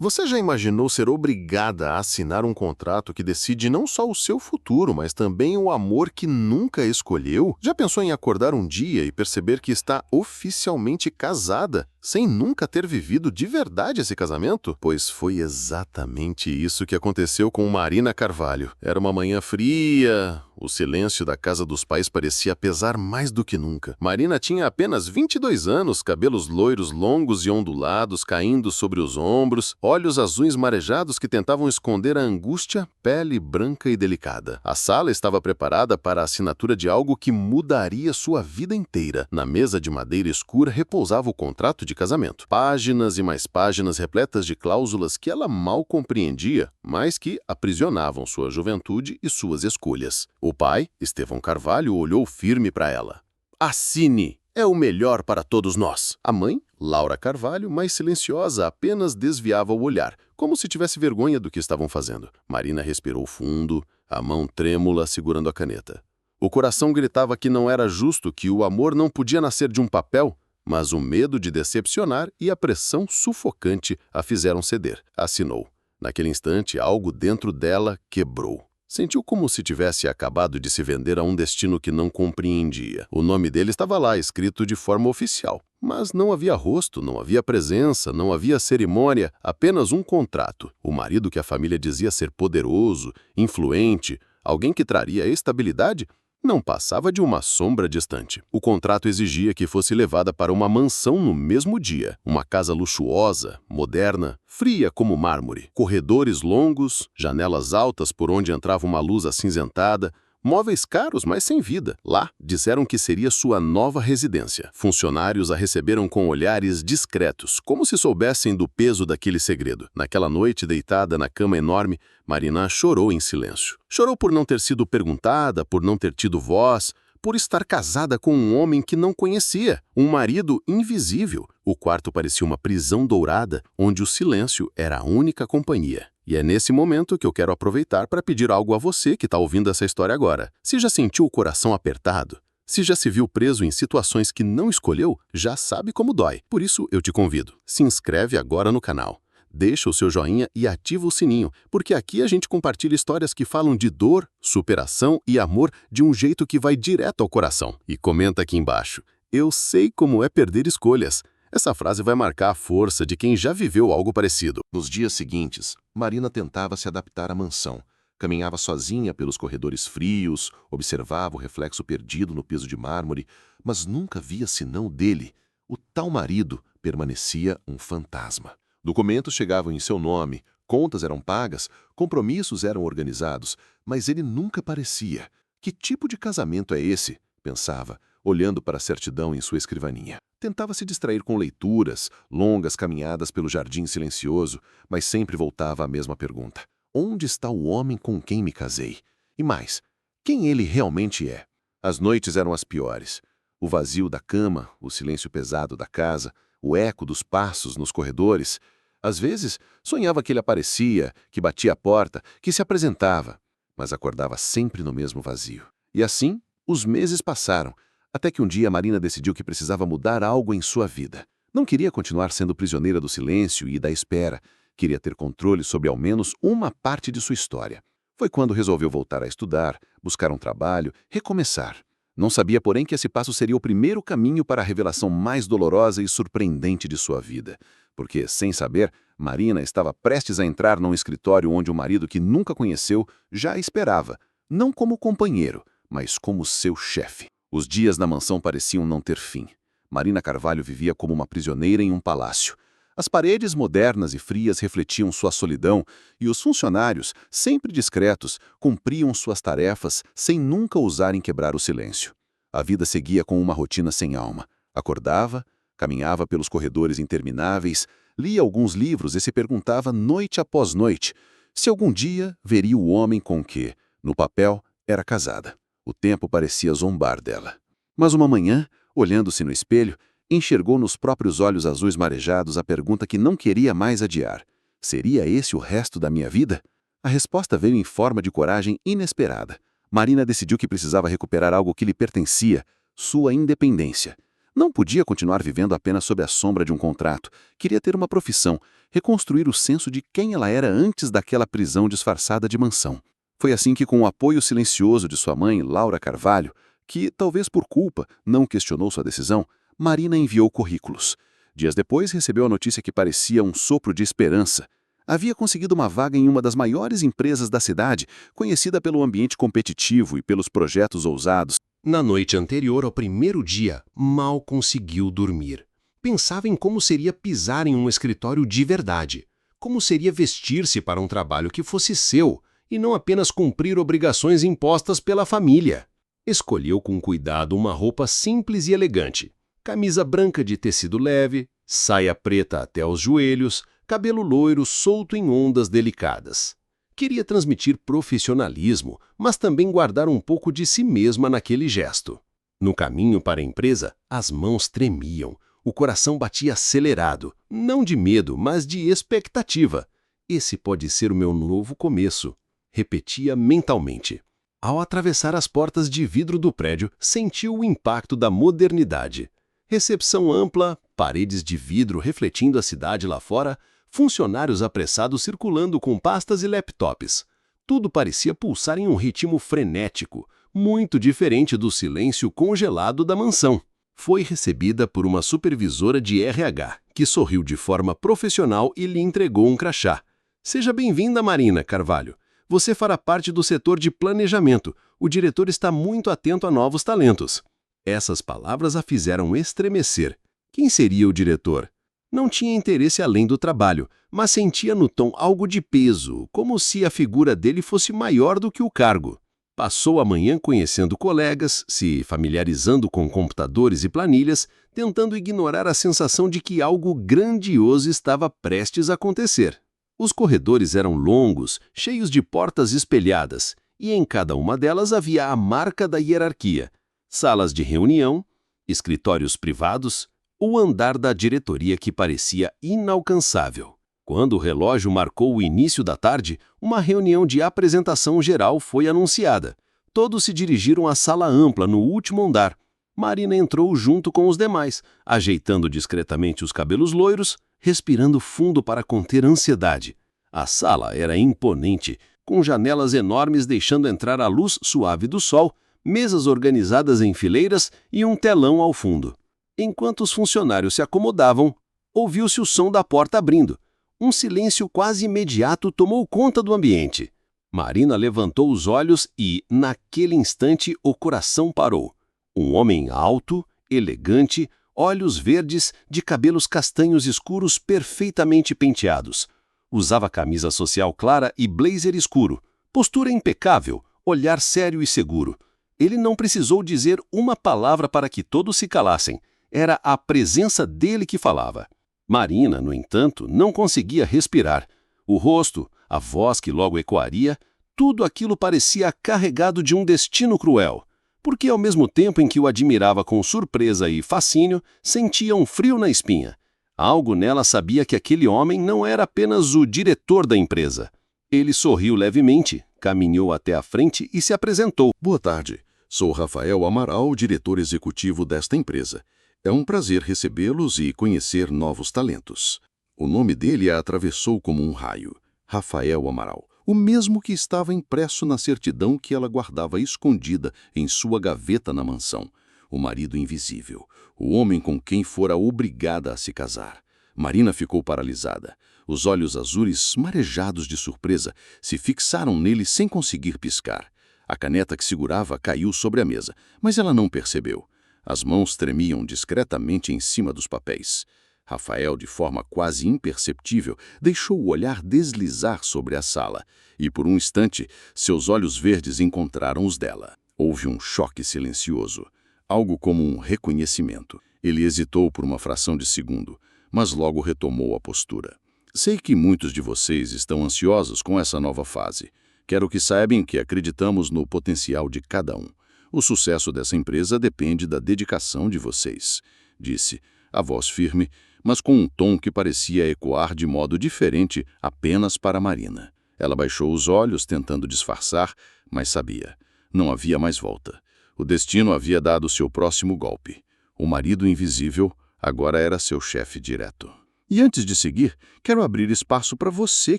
Você já imaginou ser obrigada a assinar um contrato que decide não só o seu futuro, mas também o amor que nunca escolheu? Já pensou em acordar um dia e perceber que está oficialmente casada, sem nunca ter vivido de verdade esse casamento? Pois foi exatamente isso que aconteceu com Marina Carvalho. Era uma manhã fria, o silêncio da casa dos pais parecia pesar mais do que nunca. Marina tinha apenas 22 anos, cabelos loiros longos e ondulados caindo sobre os ombros, olhos azuis marejados que tentavam esconder a angústia, pele branca e delicada. A sala estava preparada para a assinatura de algo que mudaria sua vida inteira. Na mesa de madeira escura repousava o contrato de casamento. Páginas e mais páginas repletas de cláusulas que ela mal compreendia, mas que aprisionavam sua juventude e suas escolhas. O pai, Estevão Carvalho, olhou firme para ela. Assine! É o melhor para todos nós. A mãe, Laura Carvalho, mais silenciosa, apenas desviava o olhar, como se tivesse vergonha do que estavam fazendo. Marina respirou fundo, a mão trêmula segurando a caneta. O coração gritava que não era justo, que o amor não podia nascer de um papel, mas o medo de decepcionar e a pressão sufocante a fizeram ceder. Assinou. Naquele instante, algo dentro dela quebrou. Sentiu como se tivesse acabado de se vender a um destino que não compreendia. O nome dele estava lá, escrito de forma oficial. Mas não havia rosto, não havia presença, não havia cerimônia, apenas um contrato. O marido que a família dizia ser poderoso, influente, alguém que traria estabilidade, não passava de uma sombra distante. O contrato exigia que fosse levada para uma mansão no mesmo dia. Uma casa luxuosa, moderna, fria como mármore. Corredores longos, janelas altas por onde entrava uma luz acinzentada, móveis caros, mas sem vida. Lá, disseram que seria sua nova residência. Funcionários a receberam com olhares discretos, como se soubessem do peso daquele segredo. Naquela noite, deitada na cama enorme, Marina chorou em silêncio. Chorou por não ter sido perguntada, por não ter tido voz, por estar casada com um homem que não conhecia, um marido invisível. O quarto parecia uma prisão dourada, onde o silêncio era a única companhia. E é nesse momento que eu quero aproveitar para pedir algo a você que está ouvindo essa história agora. Se já sentiu o coração apertado, se já se viu preso em situações que não escolheu, já sabe como dói. Por isso, eu te convido. Se inscreve agora no canal. Deixa o seu joinha e ativa o sininho, porque aqui a gente compartilha histórias que falam de dor, superação e amor de um jeito que vai direto ao coração. E comenta aqui embaixo. Eu sei como é perder escolhas. Essa frase vai marcar a força de quem já viveu algo parecido. Nos dias seguintes, Marina tentava se adaptar à mansão. Caminhava sozinha pelos corredores frios, observava o reflexo perdido no piso de mármore, mas nunca via senão dele. O tal marido permanecia um fantasma. Documentos chegavam em seu nome, contas eram pagas, compromissos eram organizados, mas ele nunca aparecia. Que tipo de casamento é esse? Pensava, olhando para a certidão em sua escrivaninha. Tentava se distrair com leituras, longas caminhadas pelo jardim silencioso, mas sempre voltava à mesma pergunta. Onde está o homem com quem me casei? E mais, quem ele realmente é? As noites eram as piores. O vazio da cama, o silêncio pesado da casa, o eco dos passos nos corredores. Às vezes, sonhava que ele aparecia, que batia a porta, que se apresentava, mas acordava sempre no mesmo vazio. E assim, os meses passaram, até que um dia Marina decidiu que precisava mudar algo em sua vida. Não queria continuar sendo prisioneira do silêncio e da espera. Queria ter controle sobre ao menos uma parte de sua história. Foi quando resolveu voltar a estudar, buscar um trabalho, recomeçar. Não sabia, porém, que esse passo seria o primeiro caminho para a revelação mais dolorosa e surpreendente de sua vida. Porque, sem saber, Marina estava prestes a entrar num escritório onde o marido que nunca conheceu já a esperava, não como companheiro, mas como seu chefe. Os dias na mansão pareciam não ter fim. Marina Carvalho vivia como uma prisioneira em um palácio. As paredes modernas e frias refletiam sua solidão e os funcionários, sempre discretos, cumpriam suas tarefas sem nunca ousarem quebrar o silêncio. A vida seguia com uma rotina sem alma. Acordava, caminhava pelos corredores intermináveis, lia alguns livros e se perguntava noite após noite se algum dia veria o homem com que, no papel, era casada. O tempo parecia zombar dela. Mas uma manhã, olhando-se no espelho, enxergou nos próprios olhos azuis marejados a pergunta que não queria mais adiar. Seria esse o resto da minha vida? A resposta veio em forma de coragem inesperada. Marina decidiu que precisava recuperar algo que lhe pertencia, sua independência. Não podia continuar vivendo apenas sob a sombra de um contrato. Queria ter uma profissão, reconstruir o senso de quem ela era antes daquela prisão disfarçada de mansão. Foi assim que, com o apoio silencioso de sua mãe, Laura Carvalho, que, talvez por culpa, não questionou sua decisão, Marina enviou currículos. Dias depois, recebeu a notícia que parecia um sopro de esperança. Havia conseguido uma vaga em uma das maiores empresas da cidade, conhecida pelo ambiente competitivo e pelos projetos ousados. Na noite anterior ao primeiro dia, mal conseguiu dormir. Pensava em como seria pisar em um escritório de verdade, como seria vestir-se para um trabalho que fosse seu e não apenas cumprir obrigações impostas pela família. Escolheu com cuidado uma roupa simples e elegante, camisa branca de tecido leve, saia preta até os joelhos, cabelo loiro solto em ondas delicadas. Queria transmitir profissionalismo, mas também guardar um pouco de si mesma naquele gesto. No caminho para a empresa, as mãos tremiam, o coração batia acelerado, não de medo, mas de expectativa. Esse pode ser o meu novo começo, repetia mentalmente. Ao atravessar as portas de vidro do prédio, sentiu o impacto da modernidade. Recepção ampla, paredes de vidro refletindo a cidade lá fora, funcionários apressados circulando com pastas e laptops. Tudo parecia pulsar em um ritmo frenético, muito diferente do silêncio congelado da mansão. Foi recebida por uma supervisora de RH, que sorriu de forma profissional e lhe entregou um crachá. Seja bem-vinda, Marina Carvalho. Você fará parte do setor de planejamento. O diretor está muito atento a novos talentos. Essas palavras a fizeram estremecer. Quem seria o diretor? Não tinha interesse além do trabalho, mas sentia no tom algo de peso, como se a figura dele fosse maior do que o cargo. Passou a manhã conhecendo colegas, se familiarizando com computadores e planilhas, tentando ignorar a sensação de que algo grandioso estava prestes a acontecer. Os corredores eram longos, cheios de portas espelhadas, e em cada uma delas havia a marca da hierarquia: salas de reunião, escritórios privados, o andar da diretoria que parecia inalcançável. Quando o relógio marcou o início da tarde, uma reunião de apresentação geral foi anunciada. Todos se dirigiram à sala ampla no último andar. Marina entrou junto com os demais, ajeitando discretamente os cabelos loiros, respirando fundo para conter a ansiedade. A sala era imponente, com janelas enormes deixando entrar a luz suave do sol, mesas organizadas em fileiras e um telão ao fundo. Enquanto os funcionários se acomodavam, ouviu-se o som da porta abrindo. Um silêncio quase imediato tomou conta do ambiente. Marina levantou os olhos e, naquele instante, o coração parou. Um homem alto, elegante, olhos verdes, de cabelos castanhos escuros perfeitamente penteados. Usava camisa social clara e blazer escuro. Postura impecável, olhar sério e seguro. Ele não precisou dizer uma palavra para que todos se calassem. Era a presença dele que falava. Marina, no entanto, não conseguia respirar. O rosto, a voz que logo ecoaria, tudo aquilo parecia carregado de um destino cruel. Porque ao mesmo tempo em que o admirava com surpresa e fascínio, sentia um frio na espinha. Algo nela sabia que aquele homem não era apenas o diretor da empresa. Ele sorriu levemente, caminhou até a frente e se apresentou. Boa tarde. Sou Rafael Amaral, diretor executivo desta empresa. É um prazer recebê-los e conhecer novos talentos. O nome dele a atravessou como um raio. Rafael Amaral. O mesmo que estava impresso na certidão que ela guardava escondida em sua gaveta na mansão. O marido invisível. O homem com quem fora obrigada a se casar. Marina ficou paralisada. Os olhos azuis, marejados de surpresa, se fixaram nele sem conseguir piscar. A caneta que segurava caiu sobre a mesa, mas ela não percebeu. As mãos tremiam discretamente em cima dos papéis. Rafael, de forma quase imperceptível, deixou o olhar deslizar sobre a sala, e por um instante, seus olhos verdes encontraram os dela. Houve um choque silencioso, algo como um reconhecimento. Ele hesitou por uma fração de segundo, mas logo retomou a postura. Sei que muitos de vocês estão ansiosos com essa nova fase. Quero que saibam que acreditamos no potencial de cada um. O sucesso dessa empresa depende da dedicação de vocês, disse, a voz firme, mas com um tom que parecia ecoar de modo diferente apenas para Marina. Ela baixou os olhos, tentando disfarçar, mas sabia. Não havia mais volta. O destino havia dado seu próximo golpe. O marido invisível agora era seu chefe direto. E antes de seguir, quero abrir espaço para você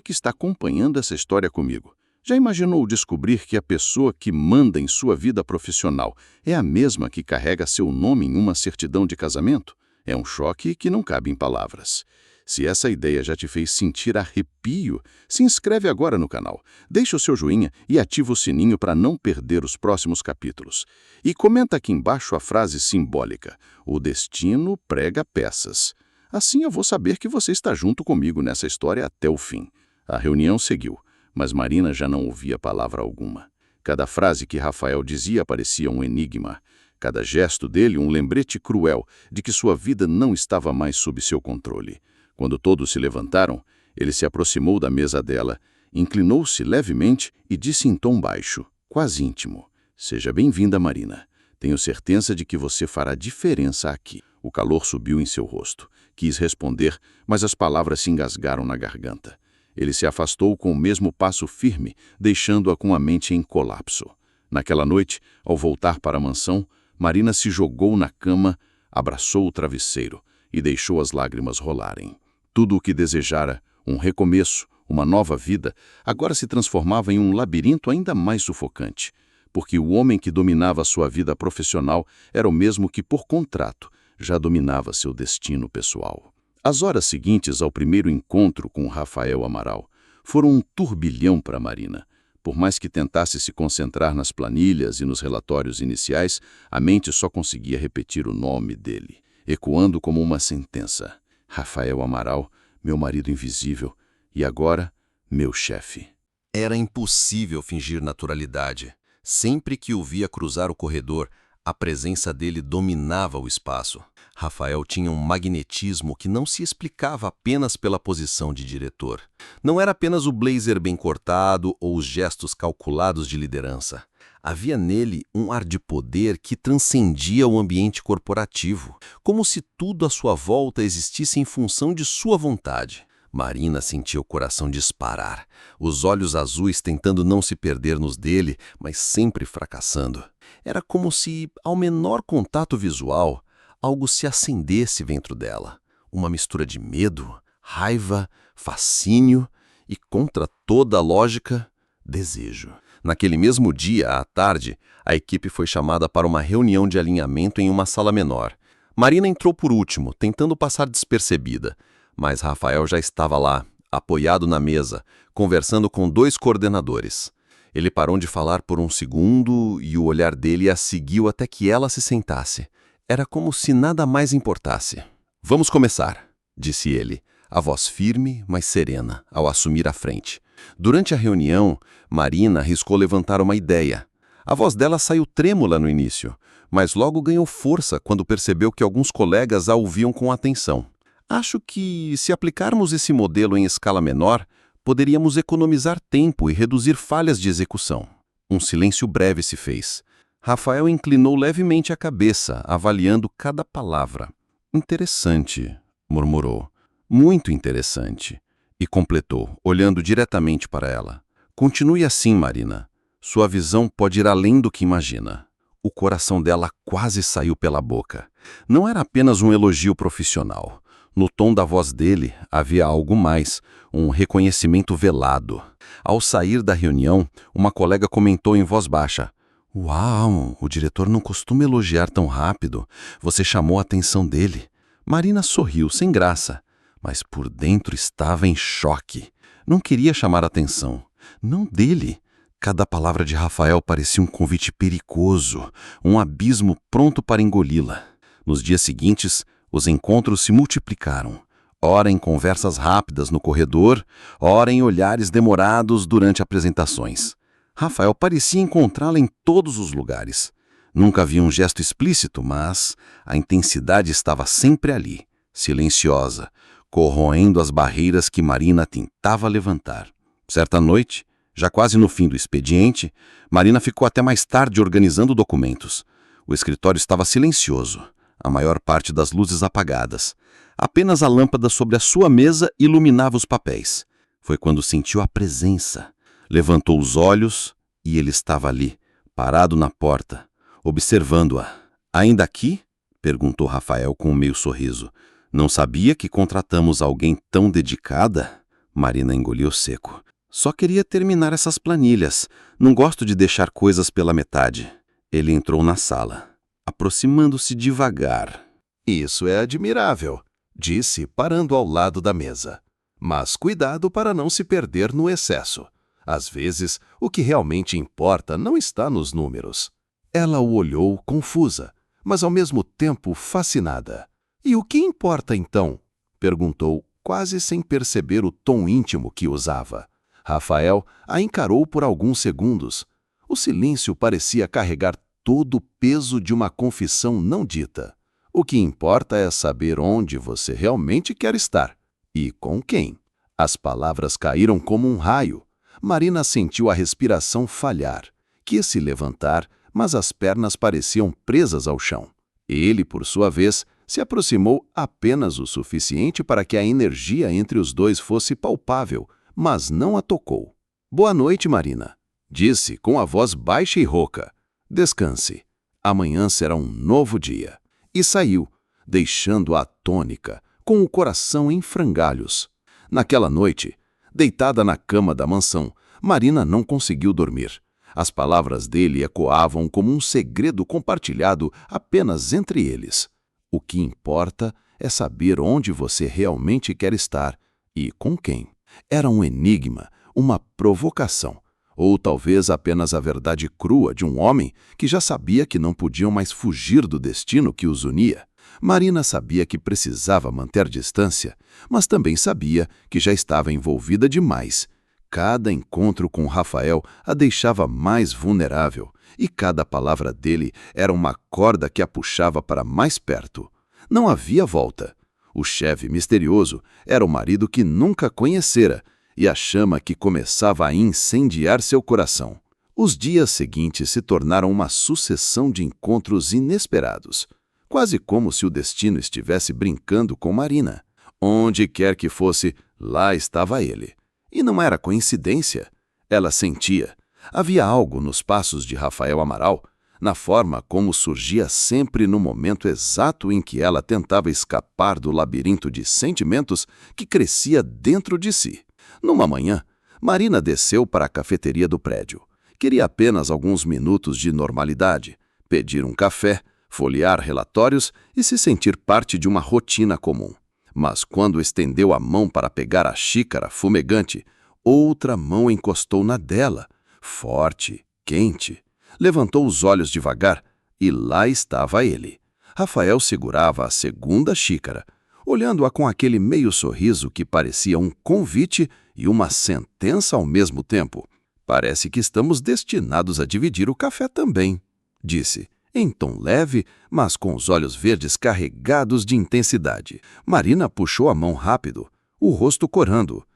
que está acompanhando essa história comigo. Já imaginou descobrir que a pessoa que manda em sua vida profissional é a mesma que carrega seu nome em uma certidão de casamento? É um choque que não cabe em palavras. Se essa ideia já te fez sentir arrepio, se inscreve agora no canal, deixa o seu joinha e ativa o sininho para não perder os próximos capítulos. E comenta aqui embaixo a frase simbólica: o destino prega peças. Assim eu vou saber que você está junto comigo nessa história até o fim. A reunião seguiu, mas Marina já não ouvia palavra alguma. Cada frase que Rafael dizia parecia um enigma. Cada gesto dele um lembrete cruel de que sua vida não estava mais sob seu controle. Quando todos se levantaram, ele se aproximou da mesa dela, inclinou-se levemente e disse em tom baixo, quase íntimo: "Seja bem-vinda, Marina. Tenho certeza de que você fará diferença aqui." O calor subiu em seu rosto. Quis responder, mas as palavras se engasgaram na garganta. Ele se afastou com o mesmo passo firme, deixando-a com a mente em colapso. Naquela noite, ao voltar para a mansão, Marina se jogou na cama, abraçou o travesseiro e deixou as lágrimas rolarem. Tudo o que desejara, um recomeço, uma nova vida, agora se transformava em um labirinto ainda mais sufocante, porque o homem que dominava sua vida profissional era o mesmo que, por contrato, já dominava seu destino pessoal. As horas seguintes ao primeiro encontro com Rafael Amaral foram um turbilhão para Marina. Por mais que tentasse se concentrar nas planilhas e nos relatórios iniciais, a mente só conseguia repetir o nome dele, ecoando como uma sentença: Rafael Amaral, meu marido invisível, e agora, meu chefe. Era impossível fingir naturalidade. Sempre que o via cruzar o corredor, a presença dele dominava o espaço. Rafael tinha um magnetismo que não se explicava apenas pela posição de diretor. Não era apenas o blazer bem cortado ou os gestos calculados de liderança. Havia nele um ar de poder que transcendia o ambiente corporativo, como se tudo à sua volta existisse em função de sua vontade. Marina sentia o coração disparar, os olhos azuis tentando não se perder nos dele, mas sempre fracassando. Era como se, ao menor contato visual, algo se acendesse dentro dela. Uma mistura de medo, raiva, fascínio e, contra toda a lógica, desejo. Naquele mesmo dia, à tarde, a equipe foi chamada para uma reunião de alinhamento em uma sala menor. Marina entrou por último, tentando passar despercebida, mas Rafael já estava lá, apoiado na mesa, conversando com 2 coordenadores. Ele parou de falar por um segundo e o olhar dele a seguiu até que ela se sentasse. Era como se nada mais importasse. "Vamos começar", disse ele, a voz firme, mas serena, ao assumir a frente. Durante a reunião, Marina arriscou levantar uma ideia. A voz dela saiu trêmula no início, mas logo ganhou força quando percebeu que alguns colegas a ouviam com atenção. "Acho que, se aplicarmos esse modelo em escala menor, poderíamos economizar tempo e reduzir falhas de execução." Um silêncio breve se fez. Rafael inclinou levemente a cabeça, avaliando cada palavra. "Interessante", murmurou. "Muito interessante." E completou, olhando diretamente para ela: "Continue assim, Marina. Sua visão pode ir além do que imagina." O coração dela quase saiu pela boca. Não era apenas um elogio profissional. No tom da voz dele havia algo mais, um reconhecimento velado. Ao sair da reunião, uma colega comentou em voz baixa: "Uau, o diretor não costuma elogiar tão rápido. Você chamou a atenção dele." Marina sorriu, sem graça, mas por dentro estava em choque. Não queria chamar a atenção. Não dele. Cada palavra de Rafael parecia um convite perigoso, um abismo pronto para engoli-la. Nos dias seguintes, os encontros se multiplicaram. Ora em conversas rápidas no corredor, ora em olhares demorados durante apresentações. Rafael parecia encontrá-la em todos os lugares. Nunca havia um gesto explícito, mas a intensidade estava sempre ali, silenciosa, corroendo as barreiras que Marina tentava levantar. Certa noite, já quase no fim do expediente, Marina ficou até mais tarde organizando documentos. O escritório estava silencioso, a maior parte das luzes apagadas. Apenas a lâmpada sobre a sua mesa iluminava os papéis. Foi quando sentiu a presença. Levantou os olhos e ele estava ali, parado na porta, observando-a. "Ainda aqui?" Perguntou Rafael com um meio sorriso. Não sabia que contratamos alguém tão dedicada? Marina engoliu seco. Só queria terminar essas planilhas. Não gosto de deixar coisas pela metade. Ele entrou na sala, aproximando-se devagar. Isso é admirável, disse, parando ao lado da mesa. Mas cuidado para não se perder no excesso. Às vezes, o que realmente importa não está nos números. Ela o olhou confusa, mas ao mesmo tempo fascinada. E o que importa então? Perguntou, quase sem perceber o tom íntimo que usava. Rafael a encarou por alguns segundos. O silêncio parecia carregar todo o peso de uma confissão não dita. O que importa é saber onde você realmente quer estar. E com quem? As palavras caíram como um raio. Marina sentiu a respiração falhar. Quis se levantar, mas as pernas pareciam presas ao chão. Ele, por sua vez, se aproximou apenas o suficiente para que a energia entre os dois fosse palpável, mas não a tocou. «Boa noite, Marina», disse com a voz baixa e rouca. «Descanse. Amanhã será um novo dia». E saiu, deixando-a atônica, com o coração em frangalhos. Naquela noite, deitada na cama da mansão, Marina não conseguiu dormir. As palavras dele ecoavam como um segredo compartilhado apenas entre eles. O que importa é saber onde você realmente quer estar e com quem. Era um enigma, uma provocação, ou talvez apenas a verdade crua de um homem que já sabia que não podiam mais fugir do destino que os unia. Marina sabia que precisava manter distância, mas também sabia que já estava envolvida demais. Cada encontro com Rafael a deixava mais vulnerável, e cada palavra dele era uma corda que a puxava para mais perto. Não havia volta. O chefe misterioso era o marido que nunca conhecera, e a chama que começava a incendiar seu coração. Os dias seguintes se tornaram uma sucessão de encontros inesperados, quase como se o destino estivesse brincando com Marina. Onde quer que fosse, lá estava ele. E não era coincidência. Ela sentia. Havia algo nos passos de Rafael Amaral, na forma como surgia sempre no momento exato em que ela tentava escapar do labirinto de sentimentos que crescia dentro de si. Numa manhã, Marina desceu para a cafeteria do prédio. Queria apenas alguns minutos de normalidade, pedir um café, folhear relatórios e se sentir parte de uma rotina comum. Mas quando estendeu a mão para pegar a xícara fumegante, outra mão encostou na dela, forte, quente. Levantou os olhos devagar e lá estava ele. Rafael segurava a segunda xícara, olhando-a com aquele meio sorriso que parecia um convite e uma sentença ao mesmo tempo. «Parece que estamos destinados a dividir o café também», disse, em tom leve, mas com os olhos verdes carregados de intensidade. Marina puxou a mão rápido, o rosto corando.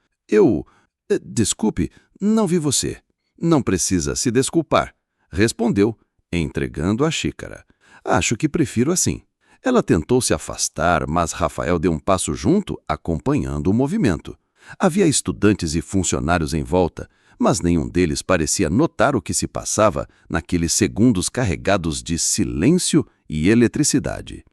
Desculpe, não vi você. Não precisa se desculpar», respondeu, entregando a xícara. «Acho que prefiro assim». Ela tentou se afastar, mas Rafael deu um passo junto, acompanhando o movimento. Havia estudantes e funcionários em volta, mas nenhum deles parecia notar o que se passava naqueles segundos carregados de silêncio e eletricidade.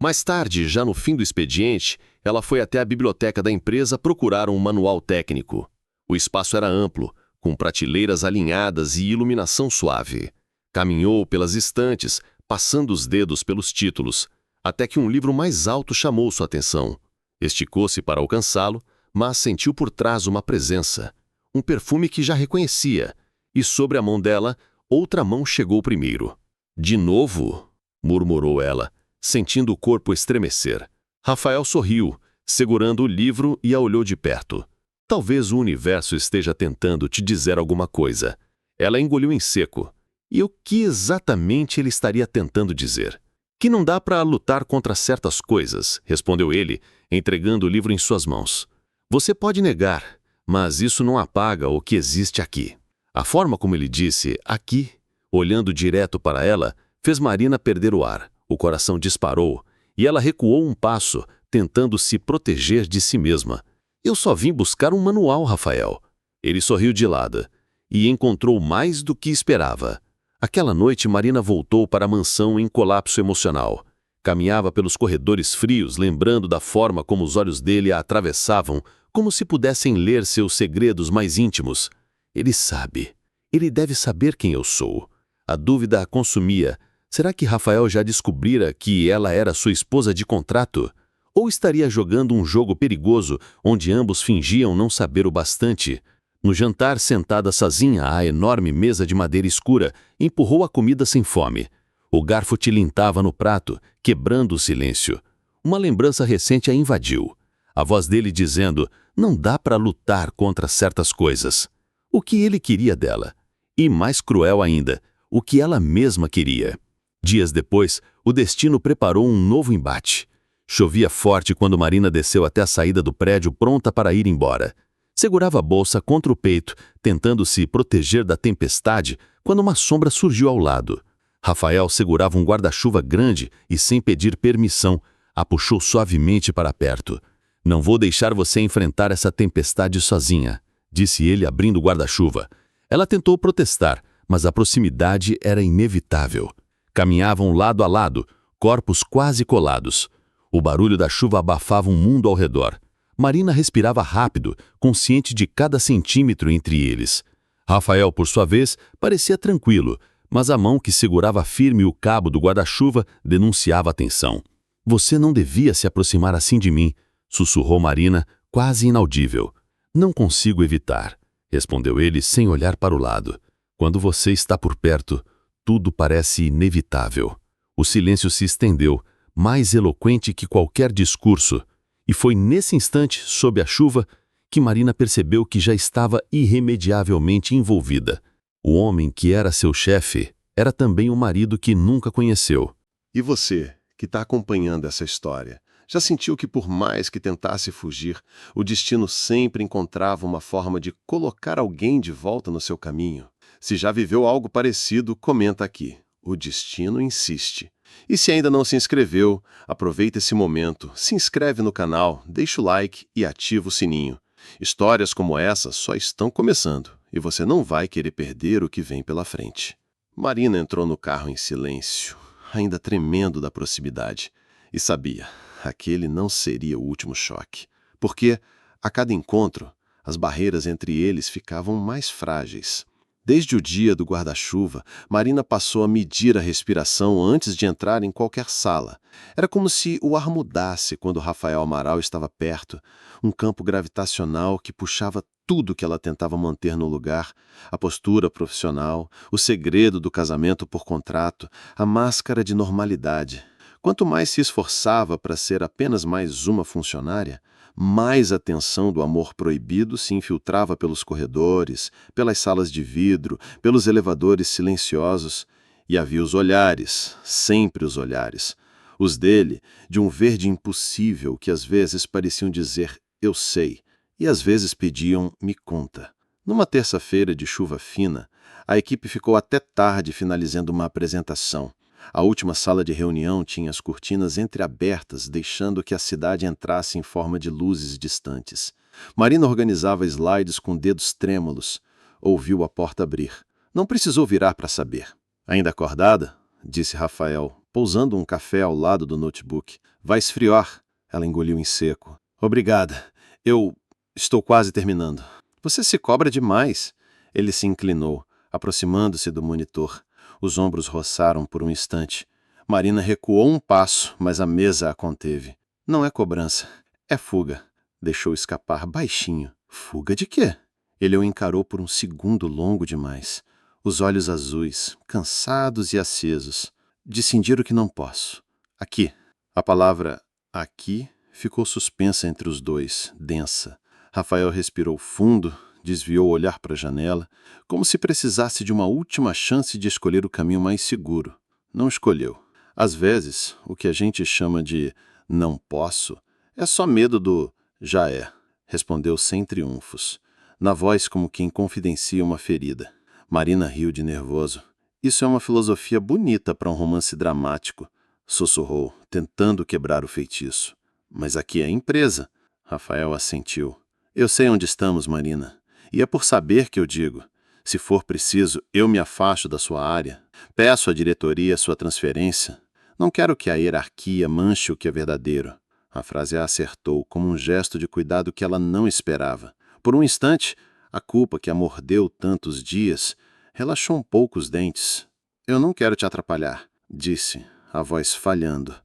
Mais tarde, já no fim do expediente, ela foi até a biblioteca da empresa procurar um manual técnico. O espaço era amplo, com prateleiras alinhadas e iluminação suave. Caminhou pelas estantes, passando os dedos pelos títulos, até que um livro mais alto chamou sua atenção. Esticou-se para alcançá-lo, mas sentiu por trás uma presença, um perfume que já reconhecia, e sobre a mão dela, outra mão chegou primeiro. «De novo?» murmurou ela, sentindo o corpo estremecer. Rafael sorriu, segurando o livro e a olhou de perto. «Talvez o universo esteja tentando te dizer alguma coisa». Ela engoliu em seco. E o que exatamente ele estaria tentando dizer? «Que não dá para lutar contra certas coisas», respondeu ele, entregando o livro em suas mãos. «Você pode negar, mas isso não apaga o que existe aqui». A forma como ele disse «aqui», olhando direto para ela, fez Marina perder o ar. O coração disparou e ela recuou um passo, tentando se proteger de si mesma. «Eu só vim buscar um manual, Rafael». Ele sorriu de lado e encontrou mais do que esperava. Aquela noite, Marina voltou para a mansão em colapso emocional. Caminhava pelos corredores frios, lembrando da forma como os olhos dele a atravessavam, como se pudessem ler seus segredos mais íntimos. Ele sabe. Ele deve saber quem eu sou. A dúvida a consumia. Será que Rafael já descobrira que ela era sua esposa de contrato? Ou estaria jogando um jogo perigoso, onde ambos fingiam não saber o bastante? No jantar, sentada sozinha à enorme mesa de madeira escura, empurrou a comida sem fome. O garfo tilintava no prato, quebrando o silêncio. Uma lembrança recente a invadiu. A voz dele dizendo, não dá para lutar contra certas coisas. O que ele queria dela? E mais cruel ainda, o que ela mesma queria. Dias depois, o destino preparou um novo embate. Chovia forte quando Marina desceu até a saída do prédio pronta para ir embora. Segurava a bolsa contra o peito, tentando se proteger da tempestade, quando uma sombra surgiu ao lado. Rafael segurava um guarda-chuva grande e, sem pedir permissão, a puxou suavemente para perto. Não vou deixar você enfrentar essa tempestade sozinha, disse ele abrindo o guarda-chuva. Ela tentou protestar, mas a proximidade era inevitável. Caminhavam lado a lado, corpos quase colados. O barulho da chuva abafava um mundo ao redor. Marina respirava rápido, consciente de cada centímetro entre eles. Rafael, por sua vez, parecia tranquilo, mas a mão que segurava firme o cabo do guarda-chuva denunciava a tensão. Você não devia se aproximar assim de mim, sussurrou Marina, quase inaudível. Não consigo evitar, respondeu ele sem olhar para o lado. Quando você está por perto, tudo parece inevitável. O silêncio se estendeu, mais eloquente que qualquer discurso, e foi nesse instante, sob a chuva, que Marina percebeu que já estava irremediavelmente envolvida. O homem que era seu chefe era também o marido que nunca conheceu. E você, que está acompanhando essa história, já sentiu que por mais que tentasse fugir, o destino sempre encontrava uma forma de colocar alguém de volta no seu caminho? Se já viveu algo parecido, comenta aqui. O destino insiste. E se ainda não se inscreveu, aproveita esse momento, se inscreve no canal, deixa o like e ativa o sininho. Histórias como essa só estão começando e você não vai querer perder o que vem pela frente. Marina entrou no carro em silêncio, ainda tremendo da proximidade, e sabia, aquele não seria o último choque, porque, a cada encontro, as barreiras entre eles ficavam mais frágeis. Desde o dia do guarda-chuva, Marina passou a medir a respiração antes de entrar em qualquer sala. Era como se o ar mudasse quando Rafael Amaral estava perto, um campo gravitacional que puxava tudo que ela tentava manter no lugar, a postura profissional, o segredo do casamento por contrato, a máscara de normalidade. Quanto mais se esforçava para ser apenas mais uma funcionária, mais a tensão do amor proibido se infiltrava pelos corredores, pelas salas de vidro, pelos elevadores silenciosos, e havia os olhares, sempre os olhares. Os dele, de um verde impossível que às vezes pareciam dizer «eu sei», e às vezes pediam «me conta». Numa terça-feira de chuva fina, a equipe ficou até tarde finalizando uma apresentação. A última sala de reunião tinha as cortinas entreabertas, deixando que a cidade entrasse em forma de luzes distantes. Marina organizava slides com dedos trêmulos. Ouviu a porta abrir. Não precisou virar para saber. Ainda acordada? Disse Rafael, pousando um café ao lado do notebook. Vai esfriar. Ela engoliu em seco. Obrigada. Eu estou quase terminando. Você se cobra demais. Ele se inclinou, aproximando-se do monitor. Os ombros roçaram por um instante. Marina recuou um passo, mas a mesa a conteve. Não é cobrança, é fuga. Deixou escapar baixinho. Fuga de quê? Ele o encarou por um segundo longo demais. Os olhos azuis, cansados e acesos. De cindir o que não posso. Aqui. A palavra aqui ficou suspensa entre os dois, densa. Rafael respirou fundo, desviou o olhar para a janela, como se precisasse de uma última chance de escolher o caminho mais seguro. Não escolheu. Às vezes, o que a gente chama de não posso é só medo do já é, respondeu sem triunfos, na voz como quem confidencia uma ferida. Marina riu de nervoso. Isso é uma filosofia bonita para um romance dramático, sussurrou, tentando quebrar o feitiço. Mas aqui é a empresa. Rafael assentiu. Eu sei onde estamos, Marina. E é por saber que eu digo. Se for preciso, eu me afasto da sua área. Peço à diretoria sua transferência. Não quero que a hierarquia manche o que é verdadeiro. A frase a acertou como um gesto de cuidado que ela não esperava. Por um instante, a culpa que a mordeu tantos dias relaxou um pouco os dentes. Eu não quero te atrapalhar, disse, a voz falhando.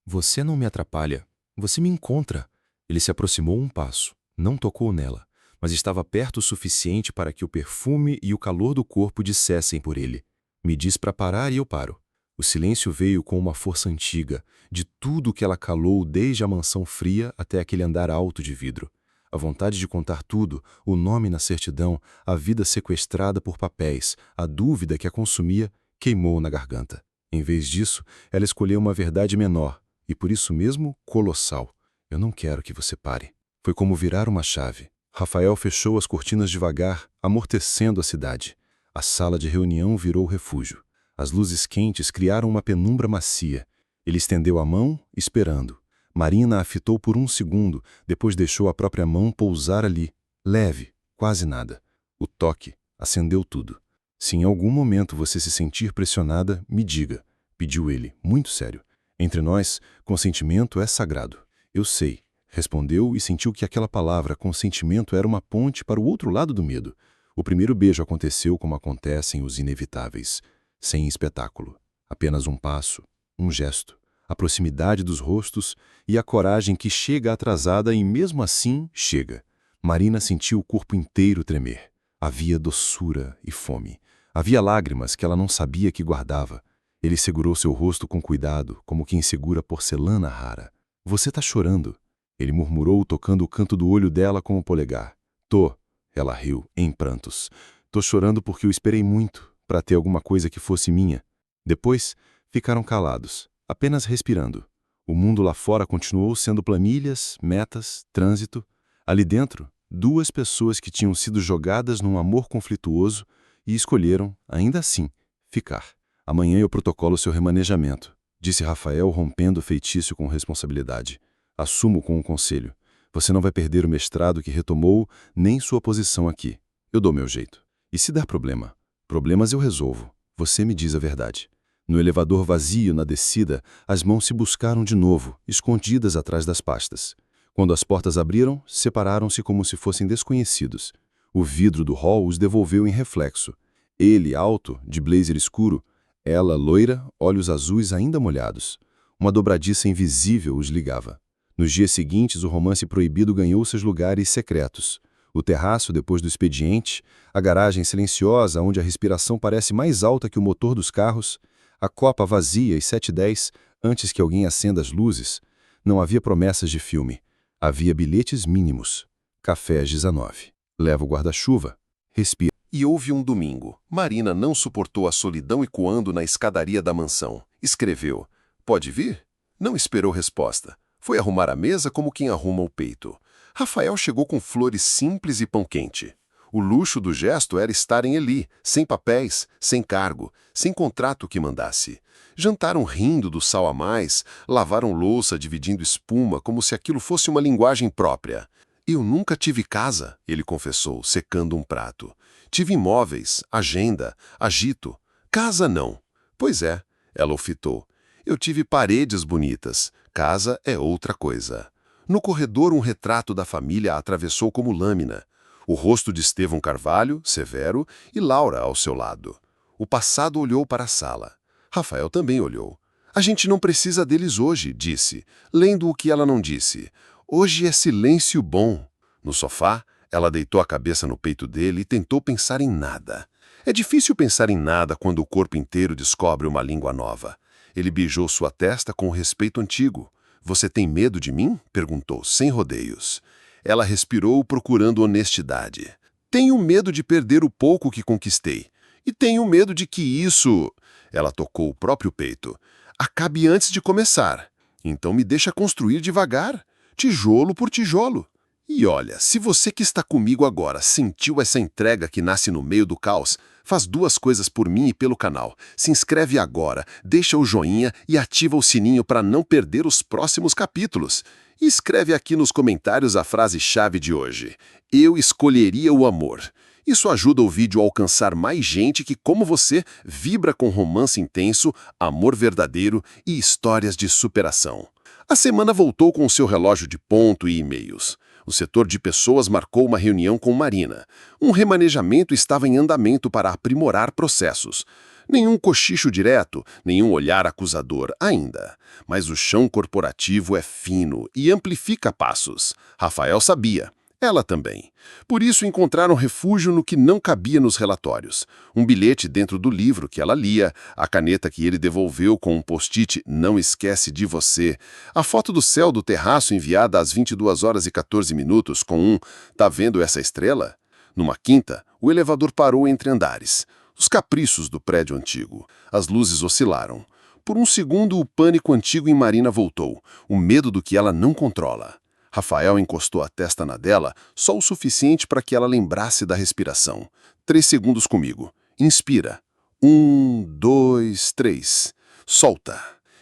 Você não me atrapalha. Você me encontra. Ele se aproximou um passo. Não tocou nela, mas estava perto o suficiente para que o perfume e o calor do corpo dissessem por ele. Me diz para parar e eu paro. O silêncio veio com uma força antiga, de tudo que ela calou desde a mansão fria até aquele andar alto de vidro. A vontade de contar tudo, o nome na certidão, a vida sequestrada por papéis, a dúvida que a consumia, queimou na garganta. Em vez disso, ela escolheu uma verdade menor, e por isso mesmo colossal. Eu não quero que você pare. Foi como virar uma chave. Rafael fechou as cortinas devagar, amortecendo a cidade. A sala de reunião virou refúgio. As luzes quentes criaram uma penumbra macia. Ele estendeu a mão, esperando. Marina a fitou por um segundo, depois deixou a própria mão pousar ali, leve, quase nada. O toque acendeu tudo. Se em algum momento você se sentir pressionada, me diga, pediu ele, muito sério. Entre nós, consentimento é sagrado. Eu sei, respondeu e sentiu que aquela palavra consentimento era uma ponte para o outro lado do medo. O primeiro beijo aconteceu como acontecem os inevitáveis. Sem espetáculo. Apenas um passo, um gesto, a proximidade dos rostos e a coragem que chega atrasada e mesmo assim chega. Marina sentiu o corpo inteiro tremer. Havia doçura e fome. Havia lágrimas que ela não sabia que guardava. Ele segurou seu rosto com cuidado, como quem segura porcelana rara. Você tá chorando. Ele murmurou, tocando o canto do olho dela com o polegar. Tô. Ela riu, em prantos. Tô chorando porque eu esperei muito para ter alguma coisa que fosse minha. Depois, ficaram calados, apenas respirando. O mundo lá fora continuou sendo planilhas, metas, trânsito. Ali dentro, duas pessoas que tinham sido jogadas num amor conflituoso e escolheram, ainda assim, ficar. Amanhã eu protocolo seu remanejamento, disse Rafael, rompendo o feitiço com responsabilidade. Assumo com um conselho. Você não vai perder o mestrado que retomou, nem sua posição aqui. Eu dou meu jeito. E se der problema? Problemas eu resolvo. Você me diz a verdade. No elevador vazio, na descida, as mãos se buscaram de novo, escondidas atrás das pastas. Quando as portas abriram, separaram-se como se fossem desconhecidos. O vidro do hall os devolveu em reflexo. Ele, alto, de blazer escuro, ela, loira, olhos azuis ainda molhados. Uma dobradiça invisível os ligava. Nos dias seguintes, o romance proibido ganhou seus lugares secretos. O terraço depois do expediente, a garagem silenciosa onde a respiração parece mais alta que o motor dos carros, a copa vazia às 7h10 antes que alguém acenda as luzes. Não havia promessas de filme. Havia bilhetes mínimos. Café às 19. Leva o guarda-chuva. Respira. E houve um domingo. Marina não suportou a solidão e coando na escadaria da mansão. Escreveu, pode vir? Não esperou resposta. Foi arrumar a mesa como quem arruma o peito. Rafael chegou com flores simples e pão quente. O luxo do gesto era estar em Eli, sem papéis, sem cargo, sem contrato que mandasse. Jantaram rindo do sal a mais, lavaram louça dividindo espuma como se aquilo fosse uma linguagem própria. Eu nunca tive casa, ele confessou, secando um prato. Tive imóveis, agenda, agito. Casa não. Pois é, ela o fitou. Eu tive paredes bonitas. Casa é outra coisa. No corredor, um retrato da família a atravessou como lâmina. O rosto de Estevão Carvalho, severo, e Laura ao seu lado. O passado olhou para a sala. Rafael também olhou. A gente não precisa deles hoje, disse, lendo o que ela não disse. Hoje é silêncio bom. No sofá, ela deitou a cabeça no peito dele e tentou pensar em nada. É difícil pensar em nada quando o corpo inteiro descobre uma língua nova. Ele beijou sua testa com o respeito antigo. Você tem medo de mim? Perguntou, sem rodeios. Ela respirou procurando honestidade. Tenho medo de perder o pouco que conquistei. E tenho medo de que isso... Ela tocou o próprio peito. Acabe antes de começar. Então me deixa construir devagar, tijolo por tijolo. E olha, se você que está comigo agora sentiu essa entrega que nasce no meio do caos, faz duas coisas por mim e pelo canal. Se inscreve agora, deixa o joinha e ativa o sininho para não perder os próximos capítulos. E escreve aqui nos comentários a frase-chave de hoje. Eu escolheria o amor. Isso ajuda o vídeo a alcançar mais gente que, como você, vibra com romance intenso, amor verdadeiro e histórias de superação. A semana voltou com seu relógio de ponto e e-mails. O setor de pessoas marcou uma reunião com Marina. Um remanejamento estava em andamento para aprimorar processos. Nenhum cochicho direto, nenhum olhar acusador ainda. Mas o chão corporativo é fino e amplifica passos. Rafael sabia. Ela também. Por isso encontraram refúgio no que não cabia nos relatórios. Um bilhete dentro do livro que ela lia, a caneta que ele devolveu com um post-it "Não esquece de você", a foto do céu do terraço enviada às 22h14 com um "Tá vendo essa estrela?". Numa quinta, o elevador parou entre andares. Os caprichos do prédio antigo. As luzes oscilaram. Por um segundo, o pânico antigo em Marina voltou, o medo do que ela não controla. Rafael encostou a testa na dela, só o suficiente para que ela lembrasse da respiração. 3 segundos comigo. Inspira. 1, 2, 3. Solta.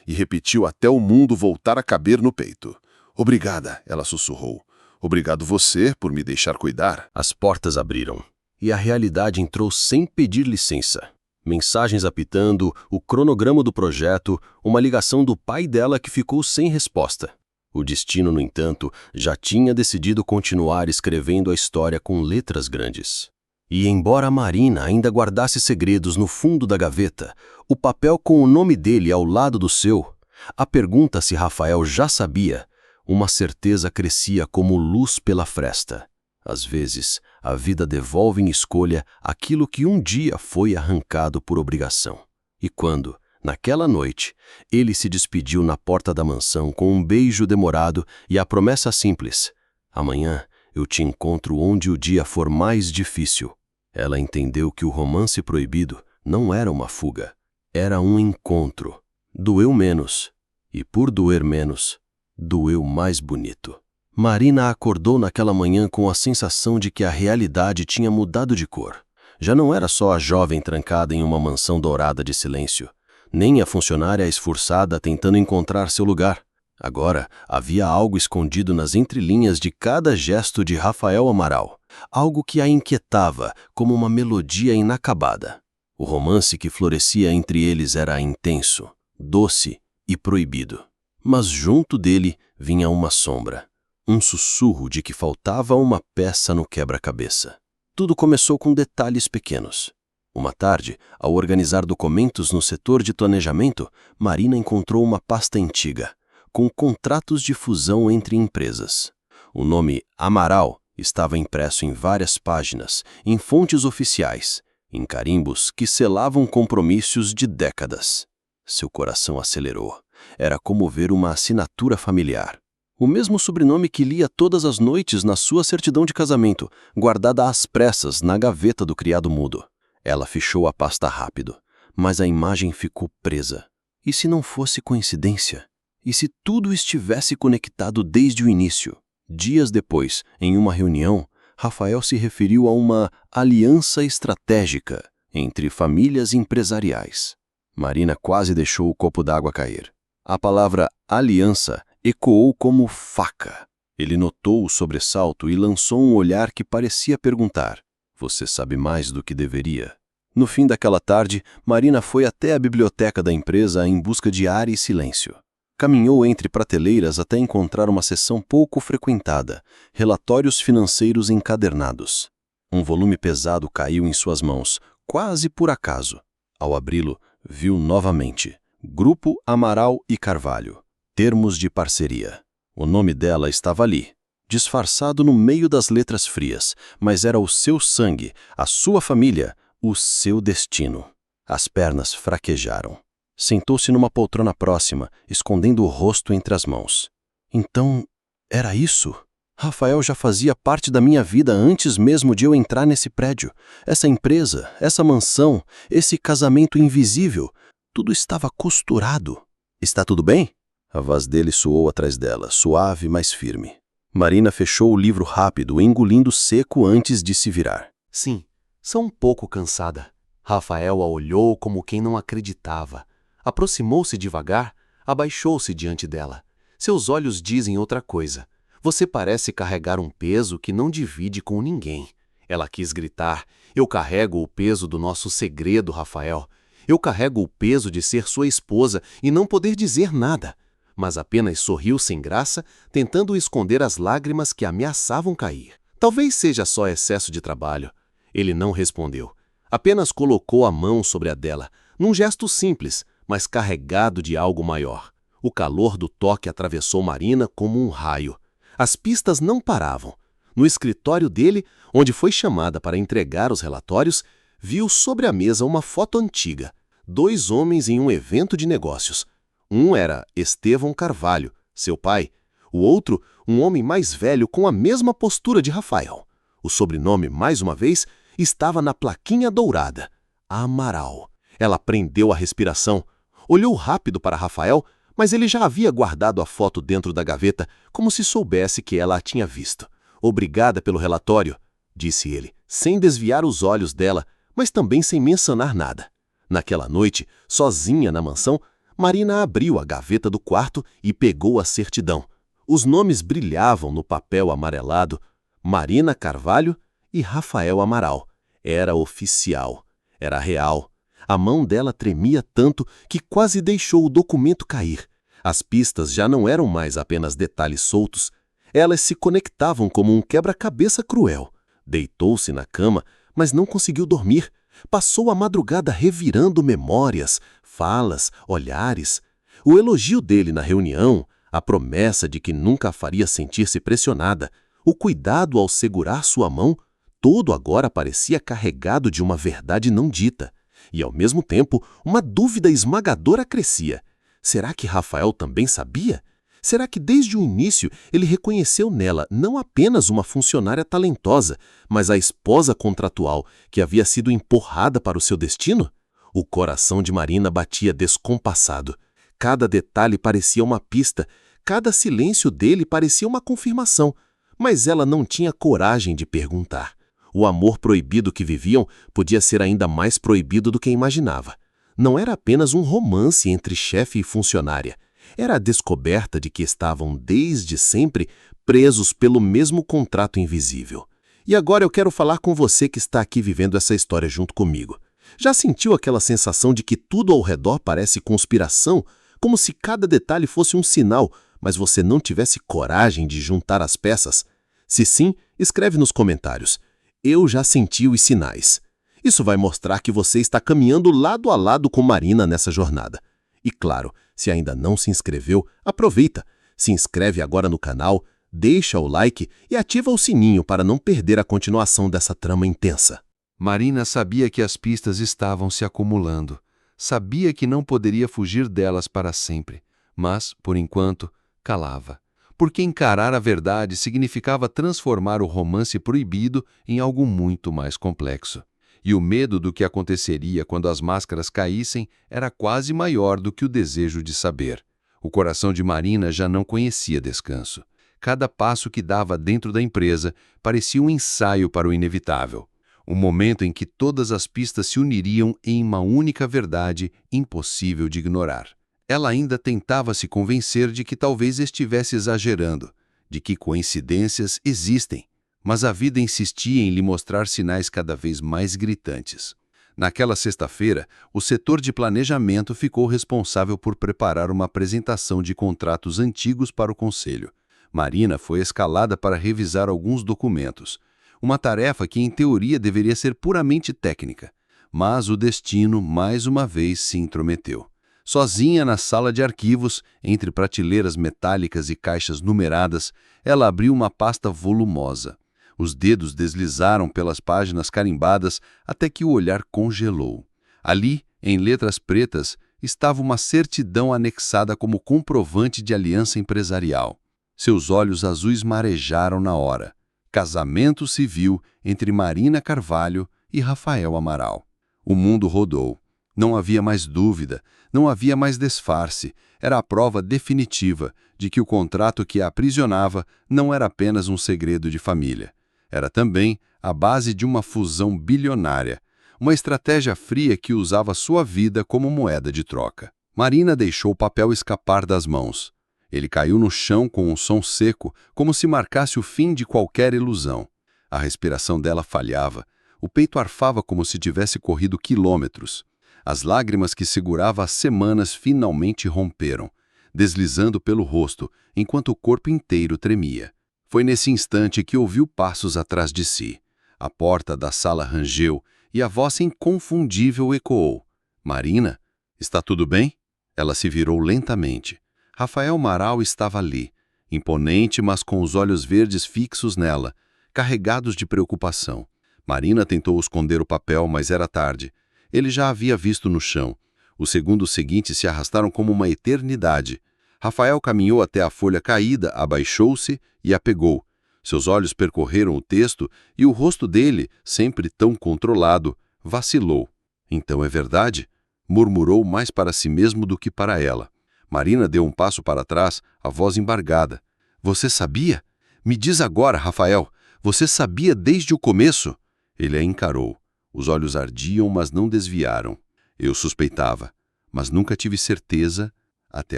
E repetiu até o mundo voltar a caber no peito. Obrigada, ela sussurrou. Obrigado você por me deixar cuidar. As portas abriram. E a realidade entrou sem pedir licença. Mensagens apitando, o cronograma do projeto, uma ligação do pai dela que ficou sem resposta. O destino, no entanto, já tinha decidido continuar escrevendo a história com letras grandes. E embora Marina ainda guardasse segredos no fundo da gaveta, o papel com o nome dele ao lado do seu, a pergunta se Rafael já sabia, uma certeza crescia como luz pela fresta. Às vezes, a vida devolve em escolha aquilo que um dia foi arrancado por obrigação. E quando, naquela noite, ele se despediu na porta da mansão com um beijo demorado e a promessa simples: "Amanhã eu te encontro onde o dia for mais difícil", ela entendeu que o romance proibido não era uma fuga, era um encontro. Doeu menos, e por doer menos, doeu mais bonito. Marina acordou naquela manhã com a sensação de que a realidade tinha mudado de cor. Já não era só a jovem trancada em uma mansão dourada de silêncio, nem a funcionária esforçada tentando encontrar seu lugar. Agora havia algo escondido nas entrelinhas de cada gesto de Rafael Amaral, algo que a inquietava como uma melodia inacabada. O romance que florescia entre eles era intenso, doce e proibido. Mas junto dele vinha uma sombra. Um sussurro de que faltava uma peça no quebra-cabeça. Tudo começou com detalhes pequenos. Uma tarde, ao organizar documentos no setor de planejamento, Marina encontrou uma pasta antiga, com contratos de fusão entre empresas. O nome Amaral estava impresso em várias páginas, em fontes oficiais, em carimbos que selavam compromissos de décadas. Seu coração acelerou. Era como ver uma assinatura familiar. O mesmo sobrenome que lia todas as noites na sua certidão de casamento, guardada às pressas na gaveta do criado mudo. Ela fechou a pasta rápido, mas a imagem ficou presa. E se não fosse coincidência? E se tudo estivesse conectado desde o início? Dias depois, em uma reunião, Rafael se referiu a uma aliança estratégica entre famílias empresariais. Marina quase deixou o copo d'água cair. A palavra aliança ecoou como faca. Ele notou o sobressalto e lançou um olhar que parecia perguntar: "Você sabe mais do que deveria?". No fim daquela tarde, Marina foi até a biblioteca da empresa em busca de ar e silêncio. Caminhou entre prateleiras até encontrar uma seção pouco frequentada, relatórios financeiros encadernados. Um volume pesado caiu em suas mãos, quase por acaso. Ao abri-lo, viu novamente: Grupo Amaral e Carvalho. Termos de parceria. O nome dela estava ali, disfarçado no meio das letras frias, mas era o seu sangue, a sua família, o seu destino. As pernas fraquejaram. Sentou-se numa poltrona próxima, escondendo o rosto entre as mãos. Então, era isso? Rafael já fazia parte da minha vida antes mesmo de eu entrar nesse prédio. Essa empresa, essa mansão, esse casamento invisível, tudo estava costurado. "Está tudo bem?" A voz dele soou atrás dela, suave, mas firme. Marina fechou o livro rápido, engolindo seco antes de se virar. "Sim, sou um pouco cansada." Rafael a olhou como quem não acreditava. Aproximou-se devagar, abaixou-se diante dela. Seus olhos dizem outra coisa. "Você parece carregar um peso que não divide com ninguém." Ela quis gritar: eu carrego o peso do nosso segredo, Rafael. Eu carrego o peso de ser sua esposa e não poder dizer nada. Mas apenas sorriu sem graça, tentando esconder as lágrimas que ameaçavam cair. Talvez seja só excesso de trabalho. Ele não respondeu. Apenas colocou a mão sobre a dela, num gesto simples, mas carregado de algo maior. O calor do toque atravessou Marina como um raio. As pistas não paravam. No escritório dele, onde foi chamada para entregar os relatórios, viu sobre a mesa uma foto antiga. 2 homens em um evento de negócios. Um era Estevão Carvalho, seu pai. O outro, um homem mais velho com a mesma postura de Rafael. O sobrenome, mais uma vez, estava na plaquinha dourada. Amaral. Ela prendeu a respiração. Olhou rápido para Rafael, mas ele já havia guardado a foto dentro da gaveta, como se soubesse que ela a tinha visto. Obrigada pelo relatório, disse ele, sem desviar os olhos dela, mas também sem mencionar nada. Naquela noite, sozinha na mansão, Marina abriu a gaveta do quarto e pegou a certidão. Os nomes brilhavam no papel amarelado: Marina Carvalho e Rafael Amaral. Era oficial. Era real. A mão dela tremia tanto que quase deixou o documento cair. As pistas já não eram mais apenas detalhes soltos. Elas se conectavam como um quebra-cabeça cruel. Deitou-se na cama, mas não conseguiu dormir. Passou a madrugada revirando memórias, falas, olhares. O elogio dele na reunião, a promessa de que nunca a faria sentir-se pressionada, o cuidado ao segurar sua mão, tudo agora parecia carregado de uma verdade não dita. E, ao mesmo tempo, uma dúvida esmagadora crescia. Será que Rafael também sabia? Será que desde o início ele reconheceu nela não apenas uma funcionária talentosa, mas a esposa contratual que havia sido empurrada para o seu destino? O coração de Marina batia descompassado. Cada detalhe parecia uma pista, cada silêncio dele parecia uma confirmação, mas ela não tinha coragem de perguntar. O amor proibido que viviam podia ser ainda mais proibido do que imaginava. Não era apenas um romance entre chefe e funcionária. Era a descoberta de que estavam desde sempre presos pelo mesmo contrato invisível. E agora eu quero falar com você que está aqui vivendo essa história junto comigo. Já sentiu aquela sensação de que tudo ao redor parece conspiração, como se cada detalhe fosse um sinal, mas você não tivesse coragem de juntar as peças? Se sim, escreve nos comentários. Eu já senti os sinais. Isso vai mostrar que você está caminhando lado a lado com Marina nessa jornada. E claro, se ainda não se inscreveu, aproveita. Se inscreve agora no canal, deixa o like e ativa o sininho para não perder a continuação dessa trama intensa. Marina sabia que as pistas estavam se acumulando. Sabia que não poderia fugir delas para sempre. Mas, por enquanto, calava. Porque encarar a verdade significava transformar o romance proibido em algo muito mais complexo. E o medo do que aconteceria quando as máscaras caíssem era quase maior do que o desejo de saber. O coração de Marina já não conhecia descanso. Cada passo que dava dentro da empresa parecia um ensaio para o inevitável. Um momento em que todas as pistas se uniriam em uma única verdade impossível de ignorar. Ela ainda tentava se convencer de que talvez estivesse exagerando, de que coincidências existem, mas a vida insistia em lhe mostrar sinais cada vez mais gritantes. Naquela sexta-feira, o setor de planejamento ficou responsável por preparar uma apresentação de contratos antigos para o conselho. Marina foi escalada para revisar alguns documentos, uma tarefa que em teoria deveria ser puramente técnica, mas o destino mais uma vez se intrometeu. Sozinha na sala de arquivos, entre prateleiras metálicas e caixas numeradas, ela abriu uma pasta volumosa. Os dedos deslizaram pelas páginas carimbadas até que o olhar congelou. Ali, em letras pretas, estava uma certidão anexada como comprovante de aliança empresarial. Seus olhos azuis marejaram na hora. Casamento civil entre Marina Carvalho e Rafael Amaral. O mundo rodou. Não havia mais dúvida, não havia mais disfarce. Era a prova definitiva de que o contrato que a aprisionava não era apenas um segredo de família. Era também a base de uma fusão bilionária, uma estratégia fria que usava sua vida como moeda de troca. Marina deixou o papel escapar das mãos. Ele caiu no chão com um som seco, como se marcasse o fim de qualquer ilusão. A respiração dela falhava. O peito arfava como se tivesse corrido quilômetros. As lágrimas que segurava há semanas finalmente romperam, deslizando pelo rosto, enquanto o corpo inteiro tremia. Foi nesse instante que ouviu passos atrás de si. A porta da sala rangeu e a voz inconfundível ecoou. Marina, está tudo bem? Ela se virou lentamente. Rafael Amaral estava ali, imponente, mas com os olhos verdes fixos nela, carregados de preocupação. Marina tentou esconder o papel, mas era tarde. Ele já havia visto no chão. Os segundos seguintes se arrastaram como uma eternidade. Rafael caminhou até a folha caída, abaixou-se e a pegou. Seus olhos percorreram o texto e o rosto dele, sempre tão controlado, vacilou. Então é verdade? Murmurou mais para si mesmo do que para ela. Marina deu um passo para trás, a voz embargada. Você sabia? Me diz agora, Rafael. Você sabia desde o começo? Ele a encarou. Os olhos ardiam, mas não desviaram. Eu suspeitava, mas nunca tive certeza até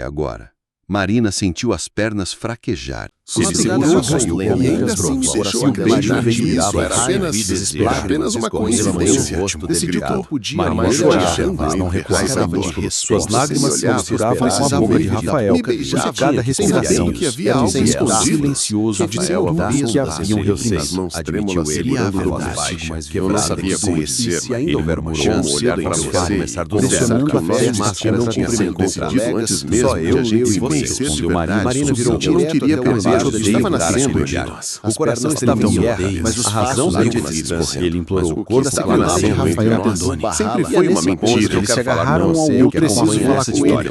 agora. Marina sentiu as pernas fraquejar. Ele segurou o rosto e ainda assim me deixou acreditar que isso era apenas uma coincidência. Decidiu que não podia mais chorar, mas não recuava. Suas lágrimas se misturavam com a boca de Rafael, por cada respiração, que havia algo silencioso de seu amor que haviam reprimido. Admitiu ele a verdade, mas eu não sabia conhecer. Se ainda houver uma chance olhar para você, conversando a festa que não tinha sido decidido antes mesmo de a gente conhecer de verdade. Marina virou eu não queria perder o que estava nascendo. O coração estava em guerra, mas os fatos da distância. Ele implorou o corpo estava nascendo. Rafael Tendoni. Sempre foi uma mentira. Eles se agarraram ao outro. Preciso falar com ele.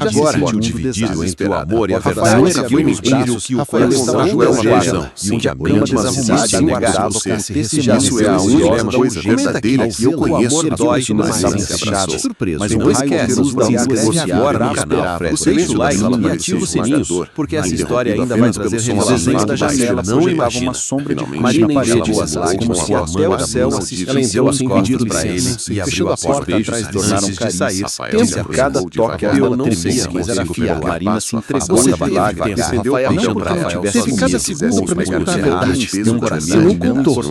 Agora, dividido entre o amor e a verdade, seguiu nos braços que o coração ajoelhado e onde a cama desarrumada aguardava isso é a única coisa verdadeira que eu conheço. Dói, mas não esquece os dados agora no canal. Deixa o like e ativa o sininho, porque essa história ainda vai trazer revelações da janela. Não imagina uma sombra de Marina enxugou as lágrimas como se até o céu assistisse aos costas para ele e abriu a porta atrás tornaram de sair. Tempo a cada toque eu não sei, mas era fiado. Marina se entregou estava devagar. Deixando Rafael teve cada segundo para me contar a verdade. Não coração não contou.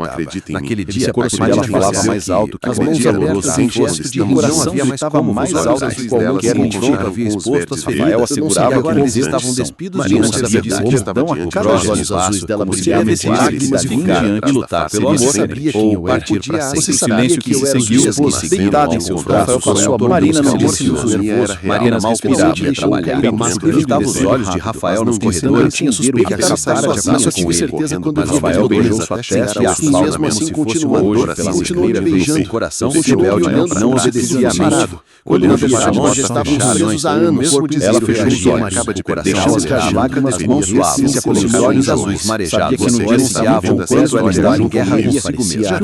Naquele dia, Marina falava mais alto que as mãos abertas em gesto de coração estava mais alto que qualquer mentira havia exposto as feridas. Rafael assegurava que eles estavam despidos de antes da verdade. Então, a cada olhos azuis dela brilhavam lágrimas e lutar pelo amor ou partir para sempre. O silêncio que se seguiu, deitado em seus braços, Marina não disse nervoso. Marina mal cuidava de trabalhar. Evitava os olhos de Rafael nos corredores, tinha suspeito que acabara de acontecer com ele. Mas Rafael beijou sua testa e a sala mesmo assim continuou hoje pela primeira vez o coração rebelde não obedecia a mente. Olhando para longe, estavam caminhões há anos. Ela fechou os olhos, deixou as lágrimas as mãos suaves, os olhos azuis marejados, que no dia anunciavam o quanto ela estava em guerra rústica.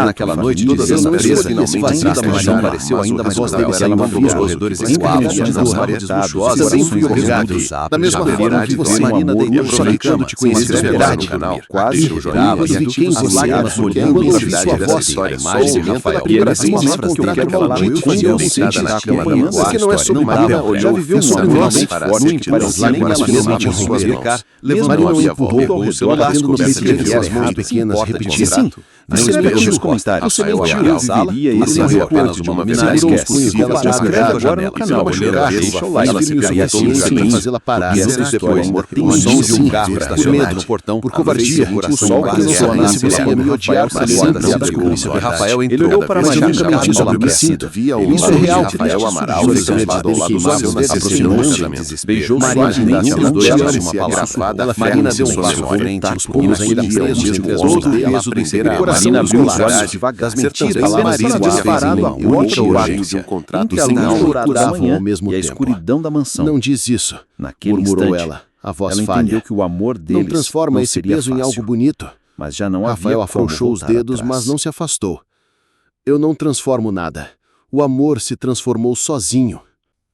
Naquela noite, todas as presas se vaziam da Marina pareceu ainda mais real. Ela mandou os corredores escuados, nas paredes luxuosas, também fui obrigado. Da mesma forma que você, Marina, deitou aproveitando de conhecer a verdade no canal. Quase virava, e fiquei as lágrimas olhando e ouvi sua voz, a imagem de Rafael. E ele assim encontrar aquela noite quando eu senti na acompanhando, porque não é sobre Marina, já viveu um momento forte, mas nem ela mesma tinha como explicar. Marina o empurrou o celular, tendo no peito de as mãos pequenas, repetia. Sim, escreve aqui nos comentários. Você mentiu, eu viria e ele morreu apenas de uma luminária. Esquece. Escreve agora no canal. Deixa o like. Ela se caía sem fazê-la parar. E essa história tem um som de um carro estacionado no portão. Por covardia, o sol que não sonasse, você ia me odiar por isso. E Rafael entrou. Ele olhou para Marina nunca mentiu sobre o preciso. Isso é real. Rafael Amaral beijou Marina nem uma palavra. Marina deu um passo à frente, os punhos ainda presos entre as mãos dela. Marina abriu os olhos devagar. Das mentiras, Marina disparado a outra urgência. Entre a luz dourada da manhã e a escuridão da mansão. Não diz isso, murmurou ela. A voz ela falha. Entendeu que o amor deles não transforma esse peso em algo bonito. Mas já não Rafael afrouxou os dedos, mas não se afastou. Eu não transformo nada. O amor se transformou sozinho.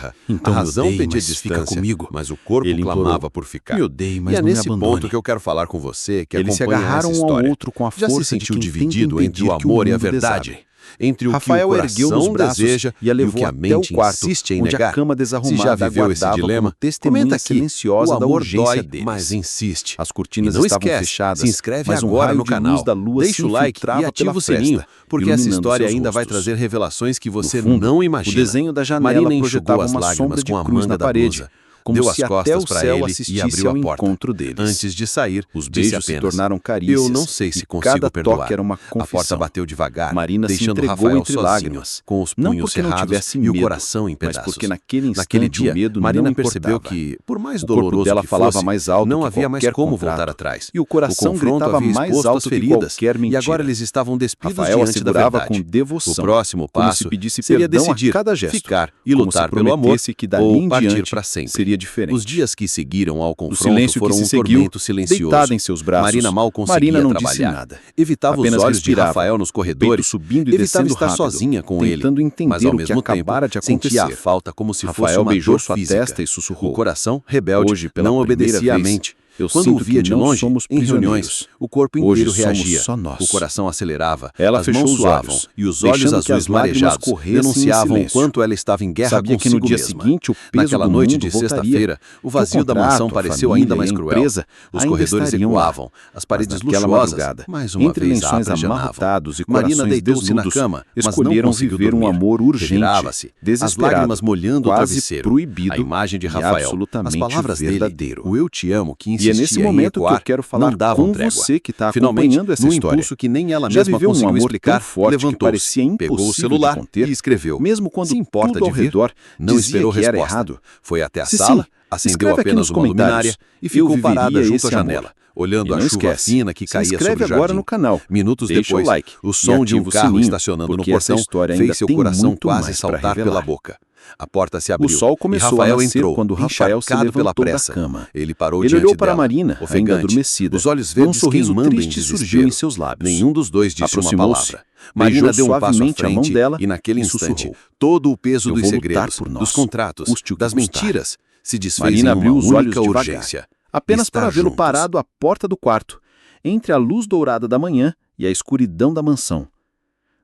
guerra. Então a razão me odeie, pedia mas fica distância, comigo. mas o corpo Ele implorou. clamava por ficar. Me odeie, mas e é não me nesse abandone. ponto que eu quero falar com você, que Eles se acompanha agarraram essa um ao história. outro com a Já se força de sentiu quem dividido tenta entre o impedir que o amor e a mundo verdade? desabe. Entre o Rafael que o ergueu os coração braços deseja e a levou e o que a até o mente quarto, insiste em onde negar. a cama Se desarrumada já viveu esse aguardava dilema, como testemunha comenta aqui. silenciosa O da amor urgência dói, deles. mas insiste. As cortinas E não estavam esquece, fechadas, se inscreve mas um agora raio no de canal. luz da lua Deixa se o like infiltrava e ativa pela o sininho, fresta, porque essa iluminando história seus ainda vai rostos. trazer revelações que você No fundo, não imagina. O desenho da janela Marina enxugou projetava as uma lágrimas sombra de com a cruz manga na da parede, blusa. como Deu se as até costas o para céu ele assistisse e abriu ao a porta. encontro deles. Antes de sair, Os disse beijos se apenas: tornaram carícias. Eu não sei se e consigo cada perdoar. toque era uma A confissão. porta bateu devagar, Marina se deixando entregou Rafael entre sozinho, lágrimas. com os Não punhos porque não cerrados tivesse e o medo, coração em mas pedaços. porque naquele instante Naquele dia, o medo Marina não percebeu importava. que, por mais O corpo doloroso dela que falava fosse, mais alto não que havia mais qualquer como contrato. voltar atrás. E o coração confronto gritava havia mais exposto alto as que feridas, qualquer mentira. e agora eles estavam despidos Rafael a diante da segurava verdade. com devoção, O próximo como passo se pedisse seria perdão decidir a cada gesto, ficar e como lutar se pelo amor prometesse que dali ou em partir diante para sempre. seria seria diferente. Os dias que seguiram ao O confronto silêncio foram que um se seguiu, tormento silencioso. deitada em seus braços, Marina mal conseguia Marina não trabalhar. disse nada. Evitava Apenas os olhos respirava, de Rafael nos peito corredores, subindo e evitava descendo estar rápido, sozinha com ele, tentando entender mas ao o que mesmo tempo acabara de acontecer. sentia a falta como se fosse Rafael uma beijou dor sua física. testa e sussurrou. O coração, rebelde, Hoje, pela não primeira obedecia à vez, mente. eu Quando sinto o via que de não longe, somos em reuniões, prisioneiros. o corpo Hoje inteiro somos reagia. só nós. O coração acelerava, Ela as fechou mãos os suavam olhos, e os olhos deixando que azuis as lágrimas marejados corressem em denunciavam o silêncio. quanto ela estava em guerra Sabia que consigo no dia mesma. seguinte o peso Naquela do noite mundo de voltaria, sexta-feira, o que o vazio da mansão contrato, a pareceu família ainda mais e a cruel. empresa Os ainda corredores estariam lá. ecoavam, as paredes Mas naquela luxuosas, madrugada, mais uma entre vez lençóis aprisionavam. amarrotados e Marina corações deitou-se na desnudos, cama, mas não escolheram conseguiu viver um dormir. amor urgente, Revirava-se, as desesperado, lágrimas molhando o quase travesseiro. proibido A imagem de e Rafael, absolutamente as palavras verdadeiro. dele, o eu te amo que E insistia é nesse em momento que ecoar, eu quero falar não davam com trégua. você que está Finalmente, acompanhando essa num história. impulso que nem ela Já mesma viveu um conseguiu amor explicar, tão forte que levantou-se, parecia pegou o impossível celular de conter, e escreveu. mesmo quando Se importa tudo ao de vir, redor não dizia esperou que era resposta. errado. Foi até a Se sala, sim, acendeu escreve aqui apenas nos uma luminária comentários. e ficou Eu parada viveria junto à esse amor. janela, olhando E a não chuva esquece, fina que se caía inscreve sobre o agora jardim. no canal. Minutos Deixa depois, o like o e som de um ativa o carro sininho, estacionando no porque essa portão história ainda fez seu tem coração muito quase mais pra saltar revelar. pela boca. A porta se abriu. O sol começou e Rafael a nascer entrou, quando Rafael se encharcado pela levantou da pressa. cama. Ele parou Ele diante olhou para dela, Marina, ainda ofegante, adormecida, os olhos e um verdes sorriso queimando em triste surgiu desespero. em seus lábios. Nenhum dos dois disse uma Aproximou-se, palavra. Marina beijou deu um passo à suavemente a mão frente dela e naquele e instante, sussurrou: todo o peso "Eu dos vou lutar segredos, por nós, dos contratos, custe o que das custar." mentiras, se desfez Marina em uma abriu os olhos única devagar, urgência. apenas estar para vê-lo juntos. parado à porta do quarto, entre a luz dourada da manhã e a escuridão da mansão.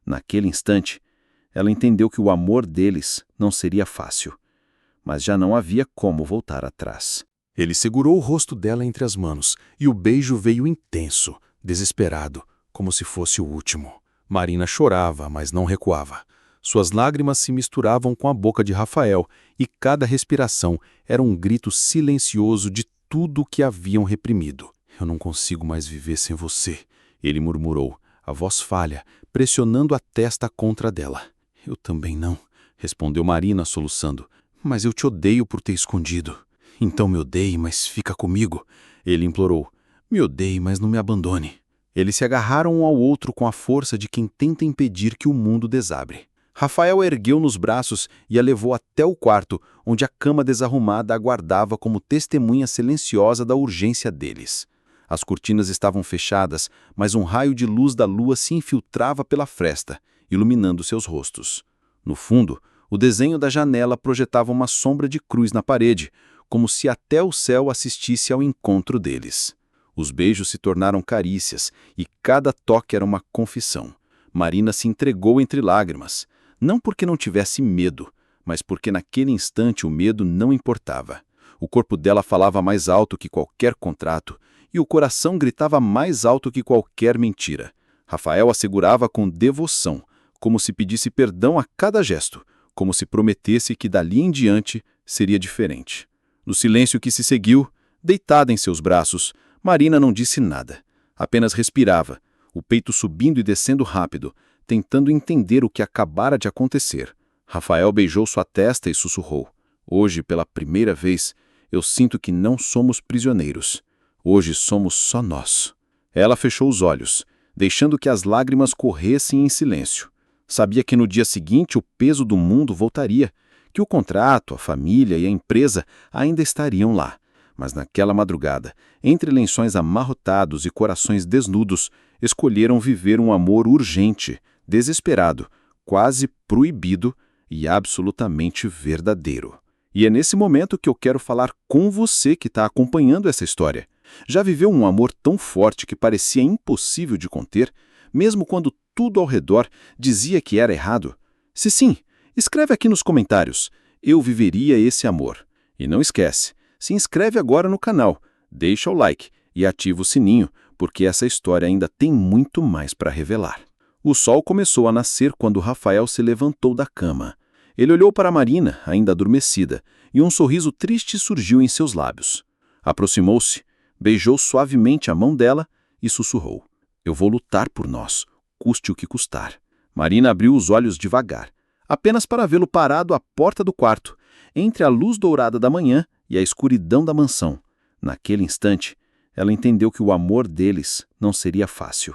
Naquele instante, ela entendeu que o amor deles não seria fácil, mas já não havia como voltar atrás. Ele segurou o rosto dela entre as manos e o beijo veio intenso, desesperado, como se fosse o último. Marina chorava, mas não recuava. Suas lágrimas se misturavam com a boca de Rafael e cada respiração era um grito silencioso de tudo o que haviam reprimido. "Eu não consigo mais viver sem você", ele murmurou, a voz falha, pressionando a testa contra dela. "Eu também não", respondeu Marina soluçando. "Mas eu te odeio por ter escondido." "Então me odeie, mas fica comigo", ele implorou. "Me odeie, mas não me abandone." Eles se agarraram um ao outro com a força de quem tenta impedir que o mundo desabre. Rafael a ergueu nos braços e a levou até o quarto, onde a cama desarrumada aguardava como testemunha silenciosa da urgência deles. As cortinas estavam fechadas, mas um raio de luz da lua se infiltrava pela fresta, iluminando seus rostos. No fundo, o desenho da janela projetava uma sombra de cruz na parede, como se até o céu assistisse ao encontro deles. Os beijos se tornaram carícias e cada toque era uma confissão. Marina se entregou entre lágrimas, não porque não tivesse medo, mas porque naquele instante o medo não importava. O corpo dela falava mais alto que qualquer contrato e o coração gritava mais alto que qualquer mentira. Rafael a segurava com devoção, como se pedisse perdão a cada gesto, como se prometesse que dali em diante seria diferente. No silêncio que se seguiu, deitada em seus braços, Marina não disse nada, apenas respirava, o peito subindo e descendo rápido, tentando entender o que acabara de acontecer. Rafael beijou sua testa e sussurrou: "Hoje, pela primeira vez, eu sinto que não somos prisioneiros. Hoje somos só nós." Ela fechou os olhos, deixando que as lágrimas corressem em silêncio. Sabia que no dia seguinte o peso do mundo voltaria, que o contrato, a família e a empresa ainda estariam lá. Mas naquela madrugada, entre lençóis amarrotados e corações desnudos, escolheram viver um amor urgente, desesperado, quase proibido e absolutamente verdadeiro. E é nesse momento que eu quero falar com você que está acompanhando essa história. Já viveu um amor tão forte que parecia impossível de conter, mesmo quando tudo ao redor dizia que era errado? Se sim, escreve aqui nos comentários: "Eu viveria esse amor." E não esquece, se inscreve agora no canal, deixa o like e ativa o sininho, porque essa história ainda tem muito mais para revelar. O sol começou a nascer quando Rafael se levantou da cama. Ele olhou para Marina, ainda adormecida, e um sorriso triste surgiu em seus lábios. Aproximou-se, beijou suavemente a mão dela e sussurrou: "Eu vou lutar por nós, custe o que custar." Marina abriu os olhos devagar, apenas para vê-lo parado à porta do quarto, entre a luz dourada da manhã e a escuridão da mansão. Naquele instante, ela entendeu que o amor deles não seria fácil,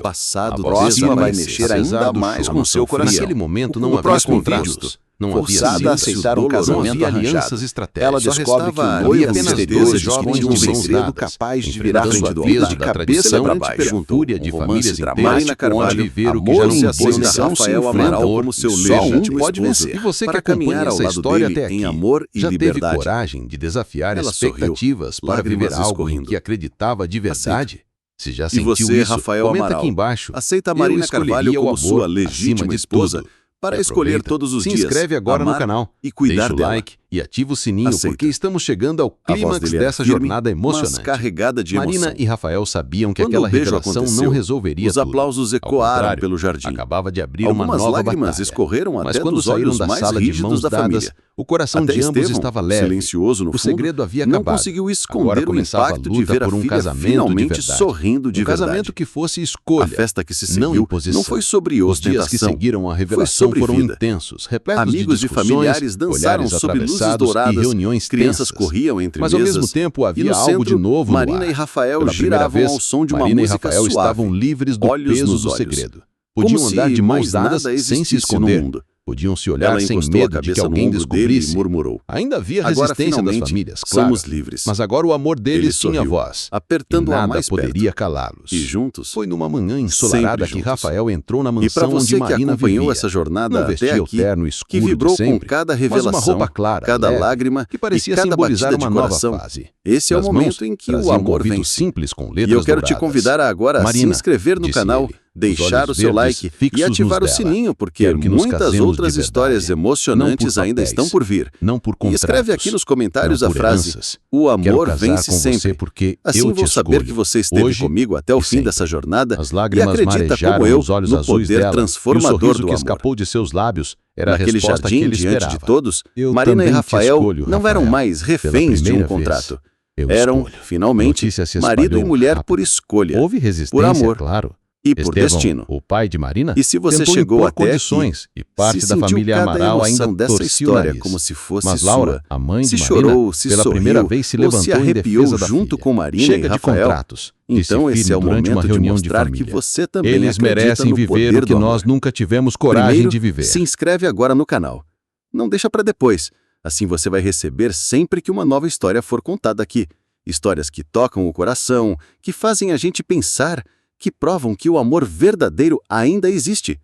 passado A próxima vai desaparecer. mexer ainda Apesar do mais show, com seu coração. Naquele momento não No havia próximo contratos, vídeo, não havia forçada a símbolos, aceitar um não casamento havia arranjado. alianças estratégicas. Ela Só descobre restava que ali havia apenas certeza dois de que jovens tinha um de mãos segredo dadas, capaz de virar enfrentando frente do a vez altar, da de tradição cabeça e para de baixo. pergunta de Um romance famílias dramático inteiras Carvalho, onde viver o que amor já e não a foi posição na se Amaral como seu só um legítimo pode esposo. vencer. E você que Para acompanha caminhar ao essa lado história dele até aqui, em amor e já teve liberdade. coragem de desafiar Ela sorriu, expectativas para lágrimas viver algo em escorrendo. que acreditava de verdade? Se já E sentiu você, isso, Rafael comenta Amaral, aqui embaixo. aceita Eu Marina escolheria Carvalho o como amor sua acima legítima de esposa tudo. para E escolher aproveita, todos os se dias, inscreve agora no amar canal, e cuidar deixa o dela. like e ativa o sininho Aceita. porque estamos chegando ao A voz clímax dele era dessa firme, jornada mas emocionante. carregada de emoção. Marina e Rafael sabiam que Quando aquela o beijo revelação aconteceu, não resolveria os tudo. aplausos Ao ecoaram contrário, pelo jardim. acabava de abrir Algumas uma nova lágrimas batalha. escorreram Mas até quando dos saíram olhos da mais sala de rígidos mãos da dadas, família. o coração Até de ambos Estevão, estava leve. silencioso no O fundo, segredo havia não acabado. conseguiu Agora esconder o começava a impacto de luta ver a por um filha casamento de finalmente verdade. sorrindo de Um casamento verdade. que fosse escolha, A festa que se não seguiu imposição. não foi sobre Os dias que ostentação, seguiram a foi revelação sobre foram vida. intensos, repletos Amigos de e discussões, familiares dançaram olhares sob luzes atravessados douradas, e reuniões crianças tensas. corriam entre Mas ao mesas, mesmo tempo e havia no algo de centro, novo no Marina ar. e Rafael Pela primeira giravam vez, ao som de uma Marina e música Rafael suave, estavam livres do olhos peso nos do olhos. segredo. Como Podiam se andar de mãos mais dadas nada sem se existisse no esconder. mundo. Podiam se olhar Ela sem encostou a medo de que cabeça no alguém ombro dele e descobrisse. murmurou: Ainda havia Agora, resistência das finalmente, famílias, claro. somos livres. Mas agora o amor deles Ele tinha sorriu, voz. apertando-a e nada mais poderia calá-los. E juntos, Foi numa manhã ensolarada sempre que juntos. Rafael entrou na e para mansão onde você que Marina acompanhou vivia. essa jornada Não até vestia o aqui, terno escuro que vibrou de sempre, com cada mas revelação, uma roupa clara, cada leve, lágrima que parecia e cada simbolizar batida uma de nova coração, fase. esse é o Nas momento mãos, em que o trazia um amor convite vence. simples com letras E eu quero te douradas. convidar agora a se Marina, inscrever no disse canal, ele, deixar os o seu olhos like verdes fixos e ativar o nos dela. sininho, porque Quero que nos muitas casemos outras de verdade. histórias emocionantes Não por ainda papéis, estão por vir. Não por E contratos, escreve aqui nos comentários não a por frase: heranças. o Quero amor casar vence com sempre. você porque Assim eu vou te saber escolho, que você esteve hoje comigo até o e fim sempre. dessa jornada As e lágrimas acredita marejaram como eu nos olhos no azuis poder dela, e o transformador sorriso do que amor. escapou de seus lábios era a Naquele resposta que jardim, ele diante esperava. de todos, Eu Marina e também te Rafael escolho, não eram Rafael. mais Pela reféns de primeira um contrato. vez, eu Eram, escolho. A finalmente, notícia se marido e espalhou mulher rápido. por escolha, Houve resistência, por amor claro. e por Estevão, destino. o pai de Marina, E se você tentou chegou impor até condições e parte se da sentiu família cada Amaral ainda emoção dessa torcia o história nariz. como se fosse Mas sua. Laura, a mãe Se de chorou, Marina, se pela sorriu, primeira vez se ou levantou se em arrepiou defesa da junto filha. com Marina Chega e de Rafael. contratos. Disse Então esse firme é o durante uma momento de reunião de mostrar que família. você também Eles acredita merecem no viver poder o que do nós amor. nunca tivemos coragem Primeiro, de viver. se inscreve agora no canal. Não deixa para depois. Assim você vai receber sempre que uma nova história for contada aqui. Histórias que tocam o coração, que fazem a gente pensar, que provam que o amor verdadeiro ainda existe.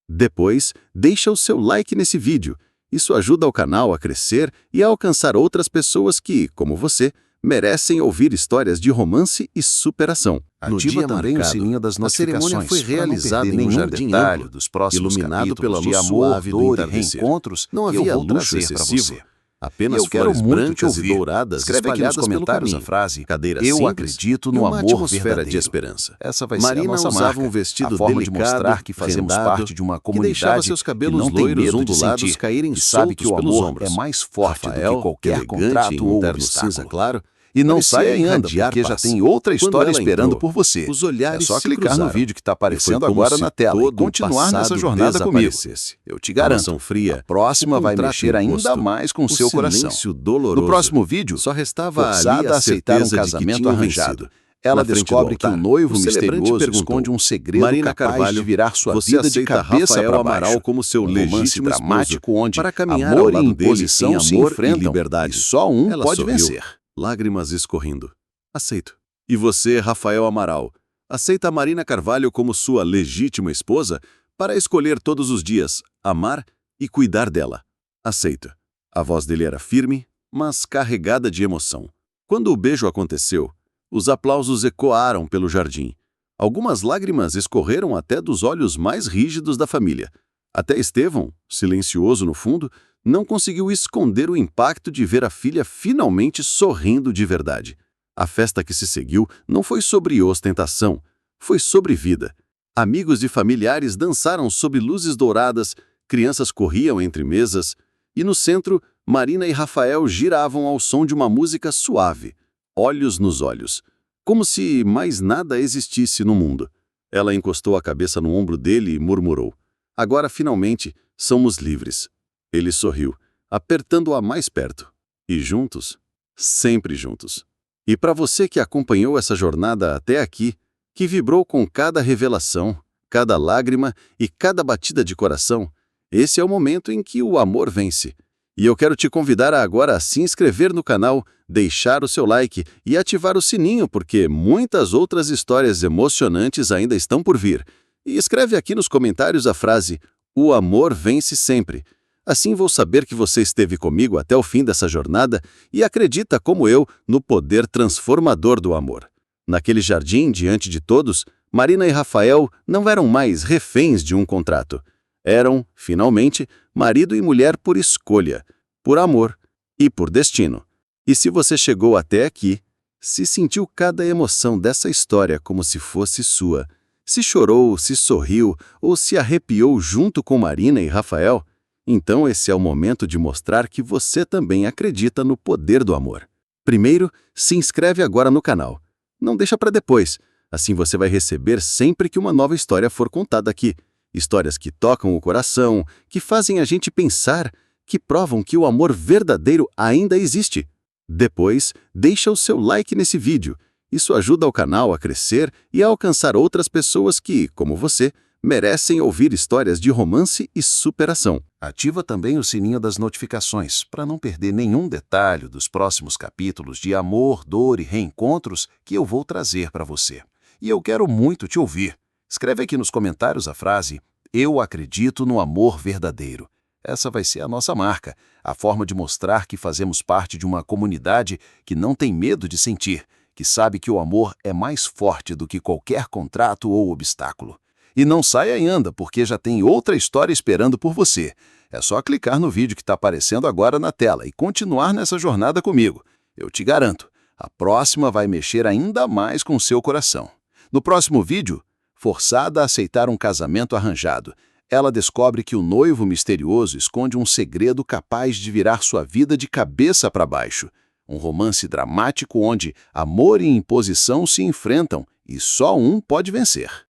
Depois, deixa o seu like nesse vídeo. Isso ajuda o canal a crescer e a alcançar outras pessoas que, como você, merecem ouvir histórias de romance e superação. No Ativa dia também o marcado, sininho das a cerimônia notificações foi para não realizada perder em um nenhum jardim detalhe amplo, dos próximos iluminado pela capítulos luz de amor, suave do dor e entardecer. reencontros Não que eu havia vou luxo trazer para excessivo. você. Apenas Eu quero flores muito te brancas e ouvir. douradas Escreve aqui nos espalhadas pelo comentários a caminho. frase Cadeiras Eu simples acredito e no uma amor atmosfera verdadeiro. de esperança. Essa vai ser Marina a nossa usava marca, um vestido a forma delicado, de mostrar que fazemos rendado, parte de uma que comunidade deixava seus que cabelos não tem loiros medo de ondulados sentir, caírem e sabe que soltos o pelos amor ombros. é mais forte Rafael, do que qualquer elegante, contrato em ou um terno obstáculo. cinza claro, E não parecia saia ainda, irradiar porque já paz. tem outra Quando história ela esperando entrou, por você. os olhares É só se clicar no cruzaram. vídeo que está E foi aparecendo como agora se na tela e todo o continuar nessa passado jornada comigo. desaparecesse. Eu te A garanto, mansão fria, a próxima o vai contrato mexer ainda imposto, mais com o seu coração. silêncio doloroso. No próximo vídeo, Só restava ali forçada a a aceitar um certeza de que casamento tinham arranjado. vencido. Ela Na frente do descobre que o altar, noivo o celebrante misterioso perguntou, esconde um segredo Marina capaz Carvalho, de virar sua você vida de aceita cabeça Rafael para Amaral baixo. como seu Um romance legítimo dramático esposo, onde para caminhar amor ao e lado dele imposição em se amor e enfrentam liberdade. e só um Ela pode sorriu, vencer. lágrimas escorrendo. Aceito. E você, Rafael Amaral, aceita Marina Carvalho como sua legítima esposa para escolher todos os dias, amar e cuidar dela? Aceito. A voz dele era firme, mas carregada de emoção. Quando o beijo aconteceu, os aplausos ecoaram pelo jardim. Algumas lágrimas escorreram até dos olhos mais rígidos da família. Até Estevão, silencioso no fundo, não conseguiu esconder o impacto de ver a filha finalmente sorrindo de verdade. A festa que se seguiu não foi sobre ostentação, foi sobre vida. Amigos e familiares dançaram sob luzes douradas, crianças corriam entre mesas, e no centro, Marina e Rafael giravam ao som de uma música suave, olhos nos olhos, como se mais nada existisse no mundo. Ela encostou a cabeça no ombro dele e murmurou: agora, finalmente, somos livres. Ele sorriu, apertando-a mais perto. E juntos, sempre juntos. E para você que acompanhou essa jornada até aqui, que vibrou com cada revelação, cada lágrima e cada batida de coração, esse é o momento em que o amor vence. E eu quero te convidar agora a se inscrever no canal, deixar o seu like e ativar o sininho, porque muitas outras histórias emocionantes ainda estão por vir. E escreve aqui nos comentários a frase: o amor vence sempre. Assim vou saber que você esteve comigo até o fim dessa jornada e acredita, como eu, no poder transformador do amor. Naquele jardim, diante de todos, Marina e Rafael não eram mais reféns de um contrato. Eram, finalmente, marido e mulher por escolha, por amor e por destino. E se você chegou até aqui, se sentiu cada emoção dessa história como se fosse sua, se chorou, se sorriu ou se arrepiou junto com Marina e Rafael, então esse é o momento de mostrar que você também acredita no poder do amor. Primeiro, se inscreve agora no canal. Não deixa para depois, assim você vai receber sempre que uma nova história for contada aqui. Histórias que tocam o coração, que fazem a gente pensar, que provam que o amor verdadeiro ainda existe. Depois, deixa o seu like nesse vídeo. Isso ajuda o canal a crescer e a alcançar outras pessoas que, como você, merecem ouvir histórias de romance e superação. Ativa também o sininho das notificações para não perder nenhum detalhe dos próximos capítulos de amor, dor e reencontros que eu vou trazer para você. E eu quero muito te ouvir. Escreve aqui nos comentários a frase "Eu acredito no amor verdadeiro". Essa vai ser a nossa marca, a forma de mostrar que fazemos parte de uma comunidade que não tem medo de sentir, que sabe que o amor é mais forte do que qualquer contrato ou obstáculo. E não saia ainda, porque já tem outra história esperando por você. É só clicar no vídeo que está aparecendo agora na tela e continuar nessa jornada comigo. Eu te garanto, a próxima vai mexer ainda mais com o seu coração. No próximo vídeo, forçada a aceitar um casamento arranjado, ela descobre que o noivo misterioso esconde um segredo capaz de virar sua vida de cabeça para baixo. Um romance dramático onde amor e imposição se enfrentam e só um pode vencer.